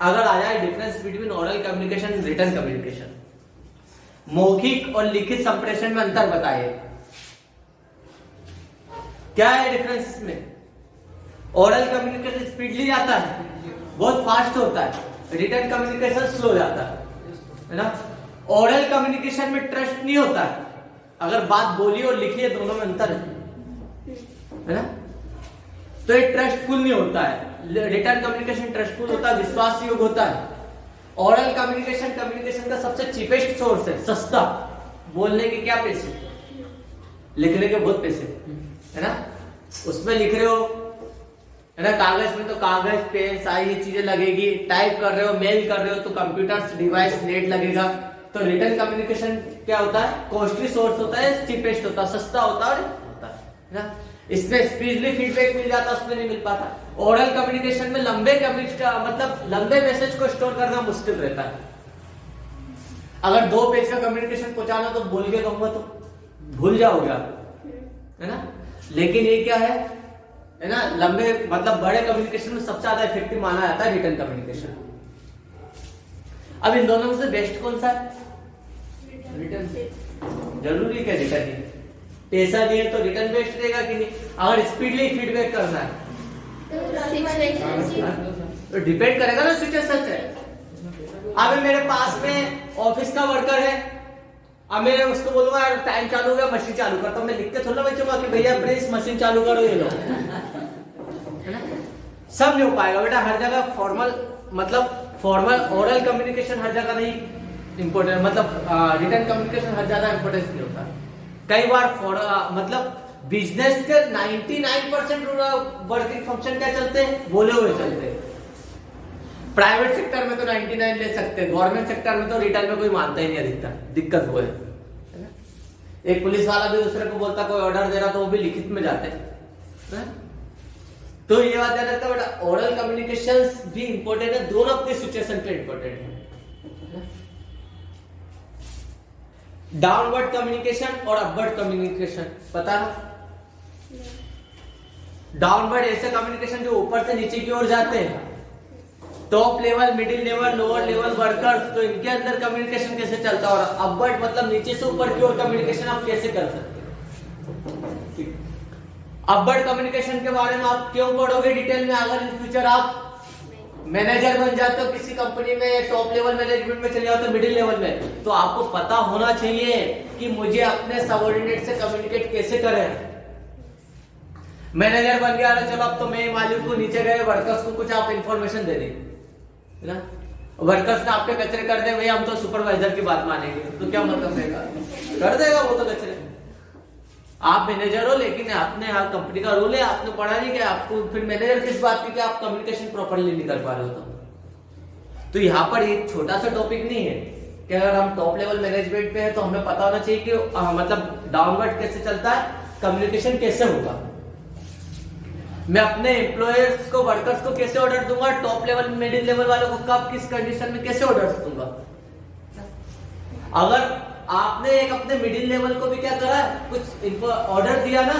अगर आ जाए difference between oral communication and return communication, मौखिक और लिखित संप्रेषण में अंतर बताइए, क्या है डिफरेंस इसमें? ओरल कम्युनिकेशन स्पीडली जाता है, बहुत फास्ट होता है, रिटर्न कम्युनिकेशन स्लो जाता है ना। ओरल कम्युनिकेशन में ट्रस्ट नहीं होता है, अगर बात बोली और लिखी है दोनों में अंतर है ना, तो ये ट्रस्टफुल नहीं होता है। रिटर्न कम्युनिकेशन ट्रस्टफुल होता है, विश्वास योग्य होता है। ओरल कम्युनिकेशन कम्युनिकेशन का सबसे चीपेस्ट सोर्स है, सस्ता। बोलने के क्या पैसे, लिखने के बहुत पैसे, है ना। उसमें लिख रहे हो, है ना, कागज में तो कागज, पेन, सारी ये चीजें लगेगी। टाइप कर रहे हो, मेल कर रहे हो तो कंप्यूटर डिवाइस, नेट लगेगा। तो रिटर्न कम्युनिकेशन क्या होता है, कॉस्टली सोर्स होता है, चीपेस्ट होता है, सस्ता होता है ना। इसमें स्पीडली फीडबैक मिल जाता है, उसमें नहीं मिल पाता। ओरल कम्युनिकेशन में लंबे मतलब लंबे मैसेज को स्टोर करना मुश्किल रहता है। अगर 2 पेज का कम्युनिकेशन पहुंचाना तो बोल के कहूंगा तो भूल जाओगे आप, है ना। लेकिन ये क्या है ना, लंबे मतलब बड़े कम्युनिकेशन में सबसे ज्यादा इफेक्टिव माना जाता है रिटर्न कम्युनिकेशन। अब इन दोनों में से बेस्ट कौन सा है? रिटर्न। जरूरी क्या रिटर्न ही? पैसा नहीं है तो रिटर्न बेस्ट रहेगा कि नहीं? अगर स्पीडली फीडबैक करना है तो डिपेंड करेगा ना सिचुएशन से। अब मेरे पास में ऑफिस का वर्कर है, अब मैं उसको बोलूंगा यार टाइम चालू हो गया, मशीन चालू कर, तो मैं लिख के थोड़ा बचूंगा कि भैया प्लीज मशीन चालू करो, ये लो, है ना। सब नहीं हो पाएगा बेटा, हर जगह फॉर्मल मतलब फॉर्मल ओरल कम्युनिकेशन हर जगह नहीं इंपॉर्टेंट, मतलब रिटर्न कम्युनिकेशन हर जगह इंपॉर्टेंस नहीं होता। कई बार मतलब बिजनेस के 99% वर्किंग फंक्शन क्या चलते हैं, बोले हुए चलते हैं। प्राइवेट सेक्टर में तो 99 ले सकते हैं, गवर्नमेंट सेक्टर में तो रिटर्न में कोई मानता ही नहीं अधिकतर, दिक्कत वो है ना? एक पुलिस वाला भी दूसरे को बोलता, कोई ऑर्डर दे रहा तो वो भी लिखित में जाते हैं। तो ये बात याद रखता बेटा, ओरल कम्युनिकेशंस भी इंपॉर्टेंट है, दोनों अपनी सिचुएशन पे इंपॉर्टेंट है। डाउनवर्ड कम्युनिकेशन और अपवर्ड कम्युनिकेशन पता है? डाउनवर्ड ऐसे कम्युनिकेशन जो ऊपर से नीचे की ओर जाते हैं, top level, middle level, lower level workers, तो इनके अंदर कम्युनिकेशन कैसे चलता है। और अपवर्ड मतलब नीचे से ऊपर की ओर कम्युनिकेशन आप कैसे कर सकते हैं। अपवर्ड कम्युनिकेशन के बारे में आप क्यों पढ़ोगे डिटेल में, अगर इन फ्यूचर आप मैनेजर बन जाते हो किसी कंपनी में, टॉप लेवल मैनेजमेंट में चले जाते हो, मिडिल लेवल में, तो आपको पता होना चाहिए कि मुझे अपने सबऑर्डिनेट से कम्युनिकेट कैसे करें। मैनेजर बन गया, चलो अब तो मैं मालिक को, नीचे गए वर्कर्स को कुछ आप इंफॉर्मेशन दे दें ना, वर्कर्स ने आपके कचरे कर दे, भैया हम तो सुपरवाइजर की बात मानेंगे, तो क्या मतलब रहेगा, कर देगा वो तो कचरे। आप मैनेजर हो लेकिन आपने कंपनी का रूल है, आपने पढ़ा नहीं क्या, आपको फिर मैनेजर किस बात की कि आप कम्युनिकेशन प्रॉपर्ली नहीं कर पा रहे हो। तो यहाँ पर एक छोटा सा टॉपिक नहीं है कि अगर हम टॉप लेवल मैनेजमेंट पे है तो हमें पता होना चाहिए कि मतलब डाउनवर्ड कैसे चलता है, कम्युनिकेशन कैसे होगा, मैं अपने एम्प्लॉयर्स को, वर्कर्स को कैसे ऑर्डर दूंगा, टॉप लेवल मिडिल लेवल वालों को कब किस कंडीशन में कैसे ऑर्डर दूंगा। अगर आपने एक अपने मिडिल लेवल को भी क्या करा, कुछ ऑर्डर दिया ना,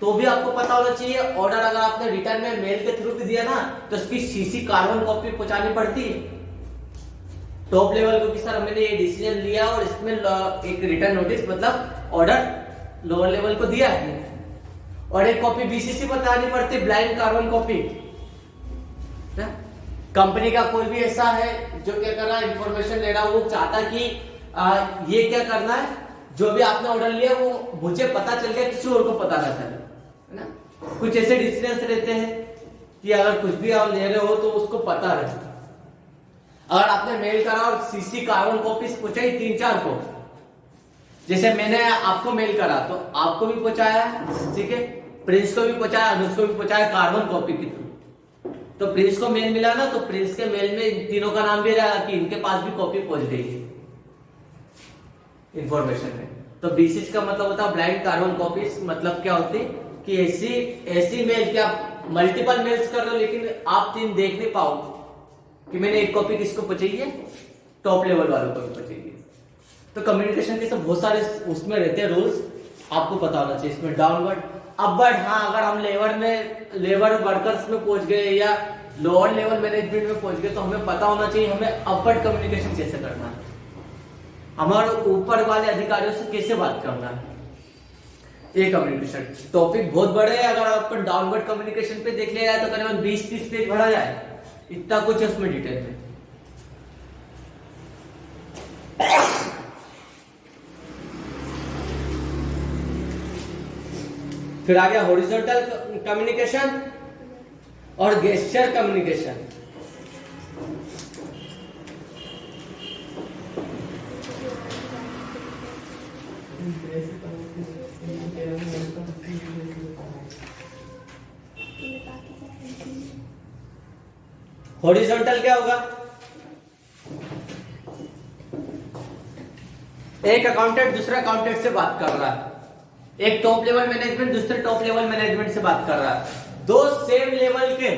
तो भी आपको पता होना चाहिए ऑर्डर अगर आपने रिटर्न में मेल के थ्रू भी दिया ना, तो उसकी सीसी कार्बन कॉपी पहुंचानी पड़ती है टॉप लेवल को कि सर मैंने ये डिसीजन लिया और इसमें एक रिटर्न नोटिस मतलब ऑर्डर लोअर लेवल को दिया है, और एक कॉपी बीसीसी बतानी पड़ती, ब्लाइंड कार्बन कॉपी। कंपनी का कोई भी ऐसा है जो क्या कर रहा है, इंफॉर्मेशन ले रहा, वो चाहता कि ये क्या करना है, जो भी आपने ऑर्डर लिया वो मुझे पता चल गया, किसी और को पता ना चले, है ना। कुछ ऐसे डिसीजंस रहते हैं कि अगर कुछ भी आप ले रहे हो तो उसको पता रहे। अगर आपने मेल करा और सीसी कार्बन कॉपीज पहुंचाई 3-4 को, जैसे मैंने आपको मेल करा तो आपको भी पहुंचाया, ठीक है, प्रिंस को भी पहुंचाया, अनुज को भी पहुंचाया कार्बन कॉपी के थ्रू। तो प्रिंस को मेल मिला ना, तो प्रिंस के मेल में इन तीनों का नाम भी रहेगा कि इनके पास भी कॉपी पहुंच गई इंफॉर्मेशन में। तो बीसीसी का मतलब होता है ब्लाइंड कार्बन कॉपीज, मतलब क्या होती है कि ऐसी मेल कि आप मल्टीपल मेल्स कर रहे हो लेकिन आप 3 देख नहीं पाओ कि मैंने एक कॉपी किसको पहुंचाई है, टॉप लेवल वालों को भी पचेगी। तो कम्युनिकेशन के सब बहुत सारे उसमें रहते हैं रूल्स, आपको पता होना चाहिए। इसमें डाउनवर्ड, अपवर्ड, हाँ अगर हम लेबर वर्कर्स में पहुंच गए या लोअर लेवल मैनेजमेंट में पहुंच गए तो हमें पता होना चाहिए हमें अपवर्ड कम्युनिकेशन कैसे करना है, हमारे ऊपर वाले अधिकारियों से कैसे बात करना है। ये कम्युनिकेशन टॉपिक बहुत बड़े है, अगर अपन डाउनवर्ड कम्युनिकेशन पे देख लिया जाए तो करीबन 20-30 पेज भरा जाए, इतना कुछ है उसमें डिटेल में। फिर आ गया हॉरिजॉन्टल कम्युनिकेशन और गेस्चर कम्युनिकेशन। हॉरिजॉन्टल क्या होगा? एक अकाउंटेंट दूसरे अकाउंटेंट से बात कर रहा है, एक टॉप लेवल मैनेजमेंट दूसरे टॉप लेवल मैनेजमेंट से बात कर रहा है, दो सेम लेवल के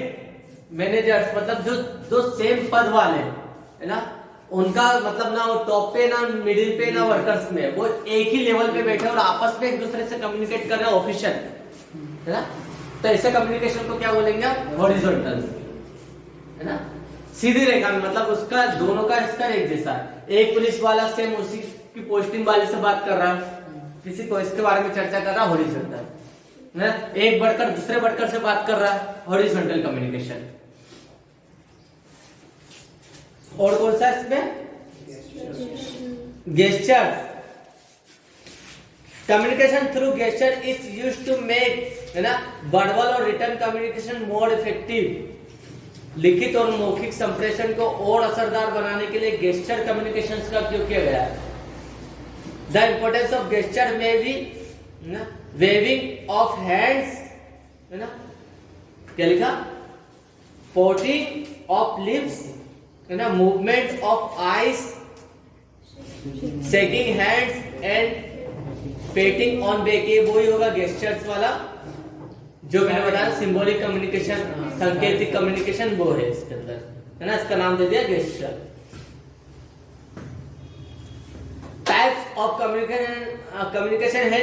मैनेजर्स, मतलब जो सेम पद वाले है ना, उनका मतलब ना वो टॉप पे ना मिडिल पे ना वर्कर्स में, वो एक ही लेवल पे बैठे और आपस में एक दूसरे से कम्युनिकेट कर रहे हैं ऑफिशियल, है ना। तो ऐसे कम्युनिकेशन को क्या बोलेंगे आप? हॉरिजॉन्टल, है ना, सीधी रेखा में, मतलब उसका दोनों का स्तर एक जैसा है। एक पुलिस वाला सेम उसी की पोस्टिंग वाले से बात कर रहा है, किसी को इसके बारे में चर्चा कर रहा है, हॉरिजॉन्टल, है। एक वर्कर दूसरे वर्कर से बात कर रहा है, हॉरिजॉन्टल कम्युनिकेशन। और कौन सा इसमें? Gesture communication through gesture is used to make, है ना, वर्बल और रिटन कम्युनिकेशन मोर इफेक्टिव। लिखित और मौखिक संप्रेषण को और असरदार बनाने के लिए गेस्चर कम्युनिकेशन का उपयोग किया गया है। द इंपोर्टेंस ऑफ गेस्चर में भी वेविंग ऑफ हैंड्स, है ना, क्या लिखा? पोटिंग ऑफ लिप्स, है ना, movement of eyes, shaking hands and painting on back, ये वही होगा गेस्चर्स वाला जो मैंने बताया। सिंबॉलिक कम्युनिकेशन, सांकेतिक कम्युनिकेशन वो है इसके अंदर, है ना, इसका नाम दे दिया गेस्चर। टाइप्स ऑफ कम्युनिकेशन है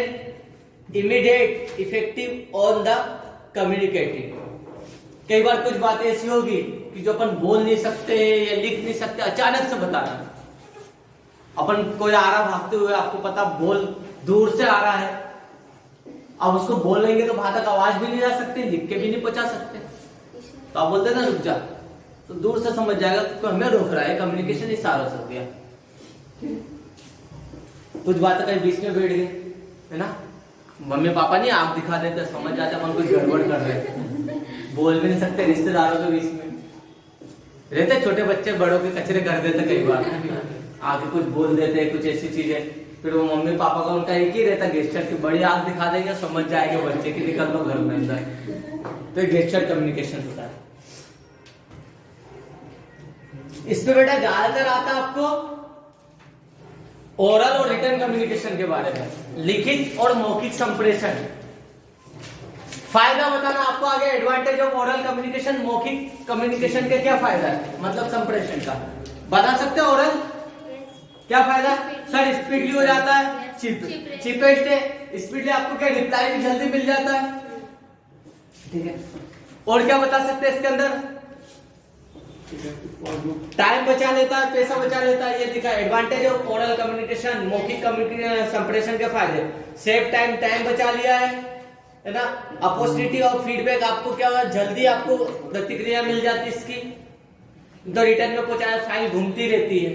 immediate, effective on the communicating. कई बार कुछ बातें ऐसी होगी कि जो अपन बोल नहीं सकते या लिख नहीं सकते, अचानक से बताना। अपन कोई आ रहा भागते हुए, आपको पता बोल दूर से आ रहा है, अब उसको बोल लेंगे तो वहां तक आवाज भी नहीं जा सकती, लिख के भी नहीं पहुंचा सकते, तो आप बोलते ना रुक जा, तो दूर से समझ जाएगा कि हमें रोक रहा है। कम्युनिकेशन इशारों से हो गया। कुछ बातें कहीं बीच में बैठ गई, है ना, मम्मी पापा नहीं आंख दिखा देते, समझ जाते अपन कुछ गड़बड़ कर रहे हैं, बोल भी नहीं सकते। रिश्तेदारों के बीच में रहते छोटे बच्चे, बड़ों के कचरे कर देते, कई बार आगे कुछ बोल देते, कुछ ऐसी चीजें, फिर वो मम्मी पापा का उनका एक ही रहता गेस्चर की बड़ी आंख दिखा देंगे, समझ जाएंगे बच्चे की निकल लो घर में अंदर। तो गेस्चर कम्युनिकेशन होता है। इसमें बेटा ज्यादातर आता है आपको ओरल और रिटन कम्युनिकेशन के बारे में, लिखित और मौखिक संप्रेषण। फायदा बताना आपको आगे, एडवांटेज ऑफ ओरल कम्युनिकेशन, मौखिक कम्युनिकेशन के क्या फायदा है, मतलब संप्रेषण का बता सकते हो। ओरल क्या फायदा? सर स्पीडली हो जाता है, चीपेस्ट है, स्पीडली आपको क्या रिप्लाई भी जल्दी मिल जाता है, ठीक है। और क्या बता सकते हैं इसके अंदर? टाइम बचा लेता है, पैसा बचा लेता है, ये दिखा। एडवांटेज ऑफ ओरल कम्युनिकेशन, मौखिक कम्युनिकेशन संप्रेषण के फायदे, सेव टाइम, टाइम बचा लिया है ना। अपॉर्चुनिटी ऑफ फीडबैक, आपको क्या हुआ, जल्दी आपको प्रतिक्रिया मिल जाती है इसकी, तो रिटर्न में पहुंचाया, फाइल घूमती रहती है।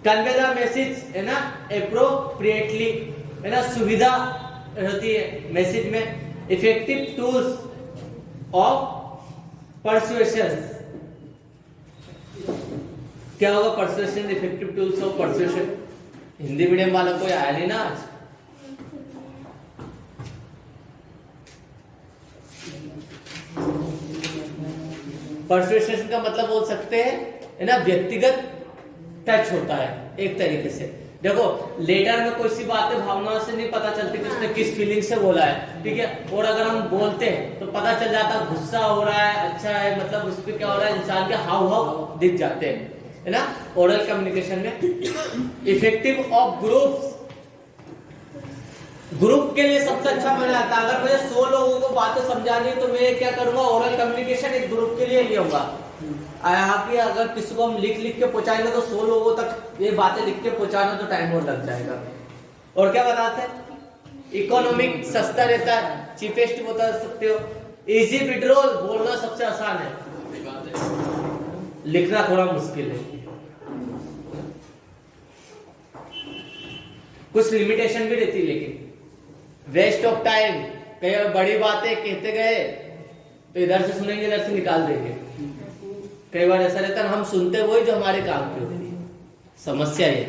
कन्वे द मैसेज, है ना, एप्रोप्रिएटली, है ना, सुविधा होती है मैसेज में। इफेक्टिव टूल्स ऑफ परसुएशन, क्या होगा persuasion? Effective tools of persuasion. Hindi medium वालों को आया नहीं ना आज। परसुएशन का मतलब बोल सकते हैं, है ना, व्यक्तिगत टच होता है एक तरीके से। देखो लेटर में कोई सी बातें भावनाओं से नहीं पता चलती कि उसने किस फीलिंग से बोला है, ठीक है। और अगर हम बोलते हैं तो पता चल जाता है गुस्सा हो रहा है, अच्छा है, मतलब उस पर क्या हो रहा है, इंसान के हाव भाव दिख जाते हैं, है ना। ओरल कम्युनिकेशन में इफेक्टिव ऑफ ग्रुप के लिए सबसे अच्छा माना जाता है। अगर मुझे 100 लोगों को बातें समझानी है तो मैं क्या करूंगा, ओरल कम्युनिकेशन एक ग्रुप के लिए लूंगा। कि अगर किसी को हम लिख के पहुंचाएंगे तो 100 लोगों तक ये बातें लिख के पहुंचाना तो टाइम और लग जाएगा। और क्या बताते हैं, इकोनॉमिक सस्ता रहता है, चीपेस्ट बता सकते हो, इजी विड्रॉल, बोलना सबसे आसान है, लिखना थोड़ा मुश्किल है। कुछ लिमिटेशन भी रहती है, लेकिन वेस्ट ऑफ टाइम, कई बड़ी बातें कहते गए तो इधर से सुनेंगे इधर से निकाल देंगे। कई बार ऐसा रहता है हम सुनते वही जो हमारे काम की होती है। समस्या ये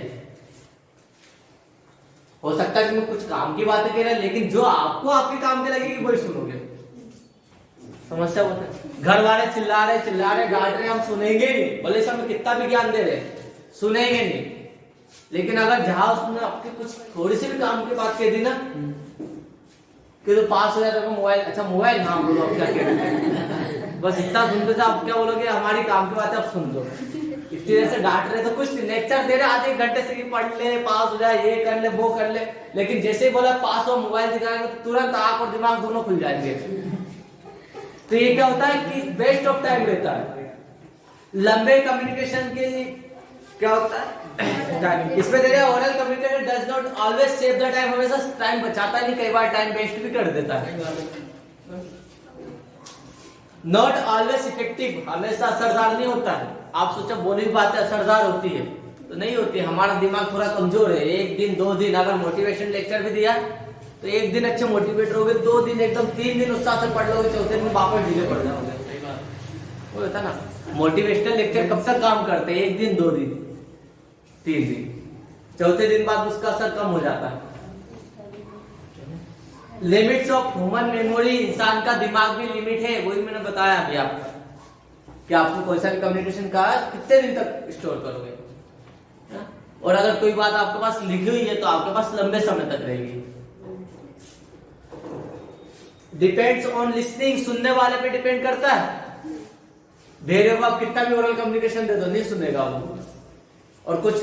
हो सकता है कि मैं कुछ काम की बातें कह रहा, लेकिन जो आपको आपके काम की लगेगी वही सुनोगे। समस्या होता है, घर वाले चिल्ला रहे डांट रहे, हम सुनेंगे नहीं, भले से हमें कितना भी ज्ञान दे रहे सुनेंगे नहीं। लेकिन अगर जहां उसने आपके कुछ थोड़ी सी भी काम की बात कह दी ना कि तो पास हो जाता है मोबाइल, अच्छा मोबाइल, हाँ बोलो अब क्या कह रहे हैं, बस इतना सुनते थे। आप क्या बोलोगे, हमारी काम की बातें अब सुन दो। इतनी देर से डांट रहे तो कुछ लेक्चर दे रहे आधे घंटे से, पढ़ ले, पास हो जाए, ये कर ले, वो कर ले, लेकिन जैसे ही बोला पास हो, मोबाइल दिखाएंगे तो तुरंत आंख और दिमाग दोनों खुल जाएंगे। तो ये क्या होता है कि वेस्ट ऑफ टाइम रहता है। लंबे कम्युनिकेशन के लिए क्या होता है, इसमें देखिए oral communication does not always save the time, हमेशा टाइम बचाता नहीं, कई बार टाइम वेस्ट भी कर देता है। नॉट ऑलवेज इफेक्टिव, हमेशा असरदार नहीं होता है। आप सोचो बोली बातें असरदार होती है तो नहीं होती है, हमारा दिमाग थोड़ा कमजोर है। एक दिन 2 दिन अगर मोटिवेशन लेक्चर भी दिया तो एक दिन अच्छे मोटिवेट रहोगे, 2 दिन एकदम, 3 दिन उत्साह से पढ़ लोगे, चौथे दिन वापस ढीले पड़ जाओगे। वो होता ना, मोटिवेशनल लेक्चर कब तक काम करते हैं, 1 दिन 2 दिन 3 दिन, चौथे दिन बाद उसका असर कम हो जाता है। लिमिट्स ऑफ ह्यूमन मेमोरी, इंसान का दिमाग भी लिमिट है, वही मैंने बताया अभी आपको कि आपको कोई सा कम्युनिकेशन का कितने दिन तक स्टोर करोगे, और अगर कोई बात आपके पास लिखी हुई है तो आपके पास लंबे समय तक रहेगी। डिपेंड्स ऑन लिसनिंग, सुनने वाले पे डिपेंड करता है। बेरे को आप कितना भी ओरल कम्युनिकेशन दे दो नहीं सुनेगा वो, और कुछ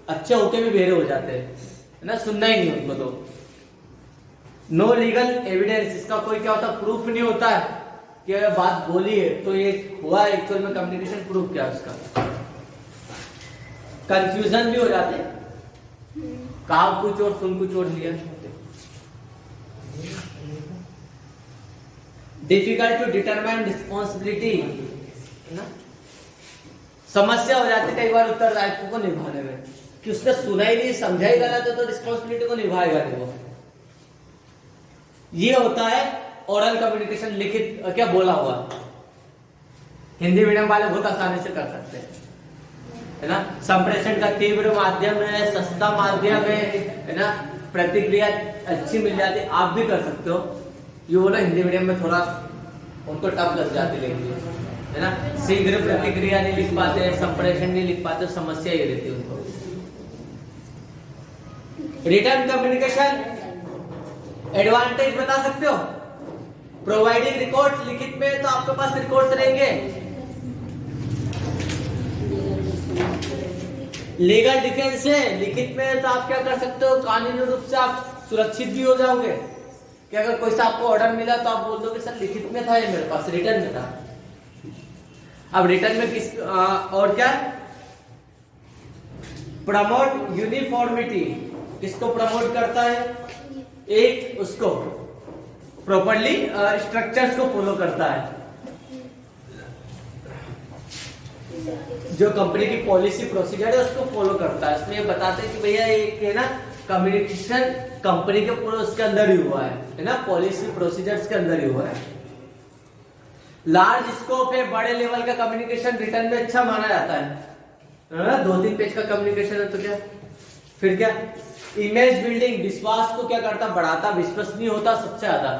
अच्छे होके भी बेरे हो जाते हैं, है ना, सुनना ही नहीं उनको। तो नो लीगल एविडेंस, इसका कोई क्या होता, प्रूफ नहीं होता है कि अगर बात बोली है तो ये हुआ एक्चुअल में कम्युनिकेशन, प्रूफ क्या है उसका। कंफ्यूजन भी हो जाते हैं, कहा कुछ और सुन कुछ और लिया। डिफिकल्ट टू डिटरमाइन रिस्पॉन्सिबिलिटी, है ना, समस्या हो जाती है कई बार उत्तरदायित्व को निभाने में, कि उसने सुना ही नहीं, समझा ही गलत है तो रिस्पॉन्सिबिलिटी को निभाएगा नहीं वो। ये होता है ओरल कम्युनिकेशन, लिखित क्या बोला हुआ। हिंदी मीडियम वाले बहुत आसानी से कर सकते हैं, है ना। संप्रेषण का तीव्र माध्यम है, सस्ता माध्यम है ना, प्रतिक्रिया अच्छी मिल जाती है, आप भी कर सकते हो। ये बोला हिंदी मीडियम में थोड़ा उनको टफ लग जाती लैंग्वेज, है ना, शीघ्र प्रतिक्रिया नहीं लिख पाते, संप्रेषण नहीं लिख पाते, समस्या ये रहती है उनको। रिटर्न कम्युनिकेशन एडवांटेज बता सकते हो, प्रोवाइडिंग रिकॉर्ड्स, लिखित में तो आपके पास रिकॉर्ड्स रहेंगे। लीगल डिफेंस है, लिखित में तो आप क्या कर सकते हो, कानूनी रूप से आप सुरक्षित भी हो जाओगे कि अगर कोई सा आपको ऑर्डर मिला तो आप बोल दोगे सर लिखित में था, ये मेरे पास रिटर्न में था। अब रिटर्न में किस और क्या, प्रमोट यूनिफॉर्मिटी, किसको प्रमोट करता है, एक उसको प्रॉपर्ली स्ट्रक्चर्स को फॉलो करता है, जो कंपनी की पॉलिसी प्रोसीजर है उसको फॉलो करता है। इसमें ये बताते हैं कि भैया एक है ना कम्युनिकेशन कंपनी के पूरे उसके अंदर ही हुआ है ना, पॉलिसी प्रोसीजर्स के अंदर ही हुआ है। लार्ज स्कोप है, बड़े लेवल का कम्युनिकेशन रिटर्न में अच्छा माना जाता है। 2-3 पेज का कम्युनिकेशन है तो क्या, फिर क्या, इमेज बिल्डिंग, विश्वास को क्या करता, बढ़ाता, विश्वसनीय होता सबसे ज्यादा।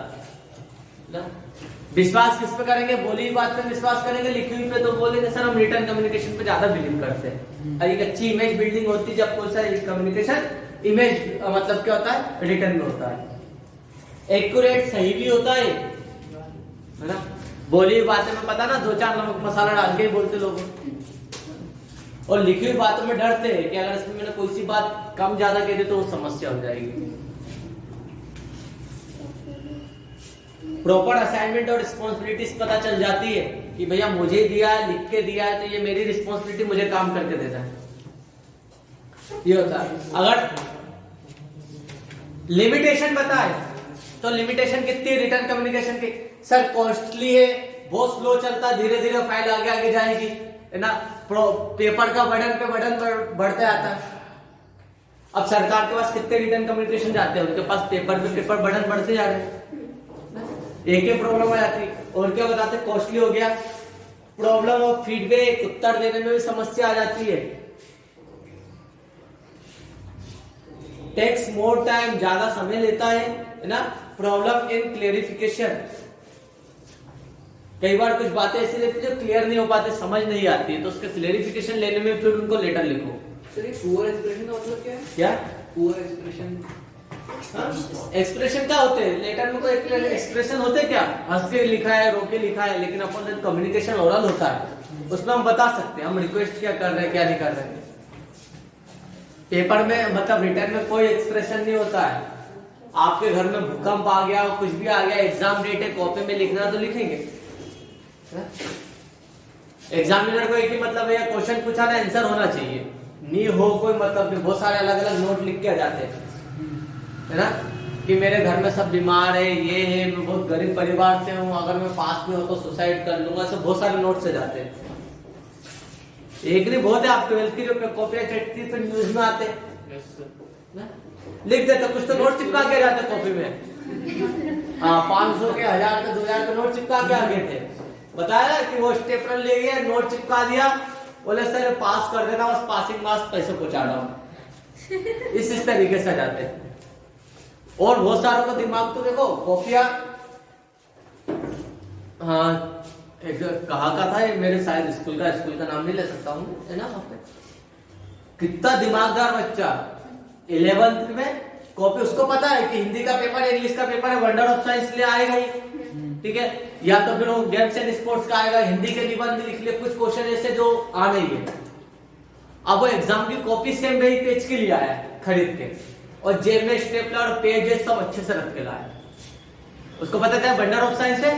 विश्वास किस पे करेंगे? बोली हुई बात पे विश्वास करेंगे, लिखी हुई पे तो बोलेंगे सर हम रिटर्न कम्युनिकेशन पे ज्यादा बिलीव करते हैं। और एक अच्छी इमेज बिल्डिंग होती है जब कोई सा कम्युनिकेशन इमेज मतलब क्या होता है, रिटर्न में होता है। एक्यूरेट सही भी होता है ना, बोली हुई बातें में पता ना 2-4 नमक मसाला डाल के ही बोलते लोग, और लिखी हुई बातों में डरते हैं कि अगर इसमें मैंने कोई सी बात कम ज्यादा कह दी तो वो समस्या हो जाएगी। प्रॉपर असाइनमेंट और रिस्पॉन्सिबिलिटीज पता चल जाती है कि भैया मुझे दिया है, लिख के दिया है, तो ये मेरी रिस्पॉन्सिबिलिटी, मुझे काम करके देना है, ये होता है। अगर लिमिटेशन बताए तो लिमिटेशन कितनी रिटर्न कम्युनिकेशन की? सर कॉस्टली है, बहुत स्लो चलता है, धीरे धीरे फाइल आगे आगे जाएगी, है ना, पेपर का बटन पे बटन बढ़ते आता है। अब सरकार के पास कितने रिटर्न कम्युनिकेशन जाते हैं, उनके पास पेपर पे पेपर बटन बढ़ते जा रहे हैं, एक ही प्रॉब्लम आ जाती है। और क्या बताते, कॉस्टली हो गया, प्रॉब्लम ऑफ फीडबैक, उत्तर देने में भी समस्या आ जाती है, टेक्स मोर टाइम, ज्यादा समय लेता है ना, प्रॉब्लम इन क्लियरिफिकेशन, कई बार कुछ बातें ऐसी रहती है जो क्लियर नहीं हो पाते, समझ नहीं आती है, तो उसके क्लियरिफिकेशन लेने में फिर उनको लेटर लिखो। सर ये पुअर एक्सप्रेशन का मतलब क्या है? क्या पुअर एक्सप्रेशन? एक्सप्रेशन क्या होते हैं लेटर में? कोई एक्सप्रेशन होते क्या? हंस के लिखा है, रो के लिखा है, लेकिन अपन जब कम्युनिकेशन ओरल होता है उसमें हम बता सकते हैं हम रिक्वेस्ट क्या कर रहे हैं, क्या नहीं कर रहे हैं। पेपर में मतलब रिटर्न में कोई एक्सप्रेशन नहीं होता है। आपके घर में भूकंप आ गया, कुछ भी आ गया, एग्जाम डेट है, कॉपी में लिखना तो लिखेंगे। एग्जामिनर को एक ही मतलब है, क्वेश्चन पूछा ना, आंसर होना चाहिए, नहीं हो कोई मतलब नहीं। बहुत सारे अलग अलग नोट लिख के आ जाते हैं, है ना, कि मेरे घर में सब बीमार है, ये है, मैं बहुत गरीब परिवार से हूँ, अगर मैं पास में हो तो सुसाइड कर लूंगा, सब बहुत सारे नोट से जाते हैं। एक नहीं बहुत है, आप 12th की जो कॉपियां चटती फिर न्यूज में आते लिख देते, कुछ तो नोट चिपका के जाते कॉपी में। हाँ 500 के 1000 के 2000 के नोट चिपका के आ गए थे, बताया कि वो स्टेपलर ले गया, नोट चिपका दिया, बोले सर पास कर देना, बस पासिंग मार्क्स पैसे पहुंचा रहा हूँ। इस तरीके से जाते हैं। और बहुत सारों का दिमाग तो देखो, कॉपियां, हाँ एक कहा का था मेरे शायद स्कूल का नाम नहीं ले सकता हूँ, है ना, वहाँ पे कितना दिमागदार बच्चा 11th में कॉपी, उसको पता है कि हिंदी का पेपर है, इंग्लिश का पेपर है, वंडर ऑफ साइंस ले आएगा ही, ठीक है, या तो फिर वो गेम्स एंड स्पोर्ट्स का आएगा, हिंदी के निबंध लिख ले, कुछ क्वेश्चन ऐसे जो आ नहीं है। अब वो एग्जाम की कॉपी सेम वही पेज के लिए आया है खरीद के, और जेब में स्टेपलर पेजेस सब अच्छे से रख के लाया। उसको पता था वंडर ऑफ साइंस है,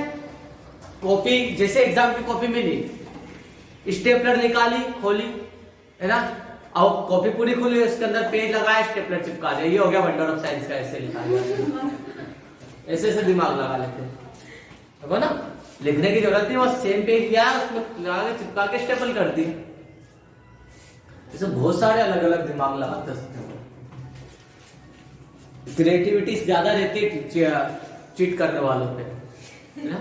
कॉपी जैसे एग्जाम की कॉपी मिली, स्टेपलर निकाली, खोली, है ना, अब कॉपी पूरी खुली, उसके अंदर पेज लगाया, स्टेपलर चिपका दिया, ये हो गया वंडर ऑफ साइंस का, ऐसे लिखा गया। ऐसे ऐसे दिमाग लगा लेते हैं, है ना, लिखने की जरूरत नहीं, बस सेम पेज लिया, उसमें लगा के चिपका के स्टेपल कर दी। ऐसे बहुत सारे अलग अलग दिमाग लगाते हैं। क्रिएटिविटी ज्यादा रहती है चीट करने वालों पे, है ना।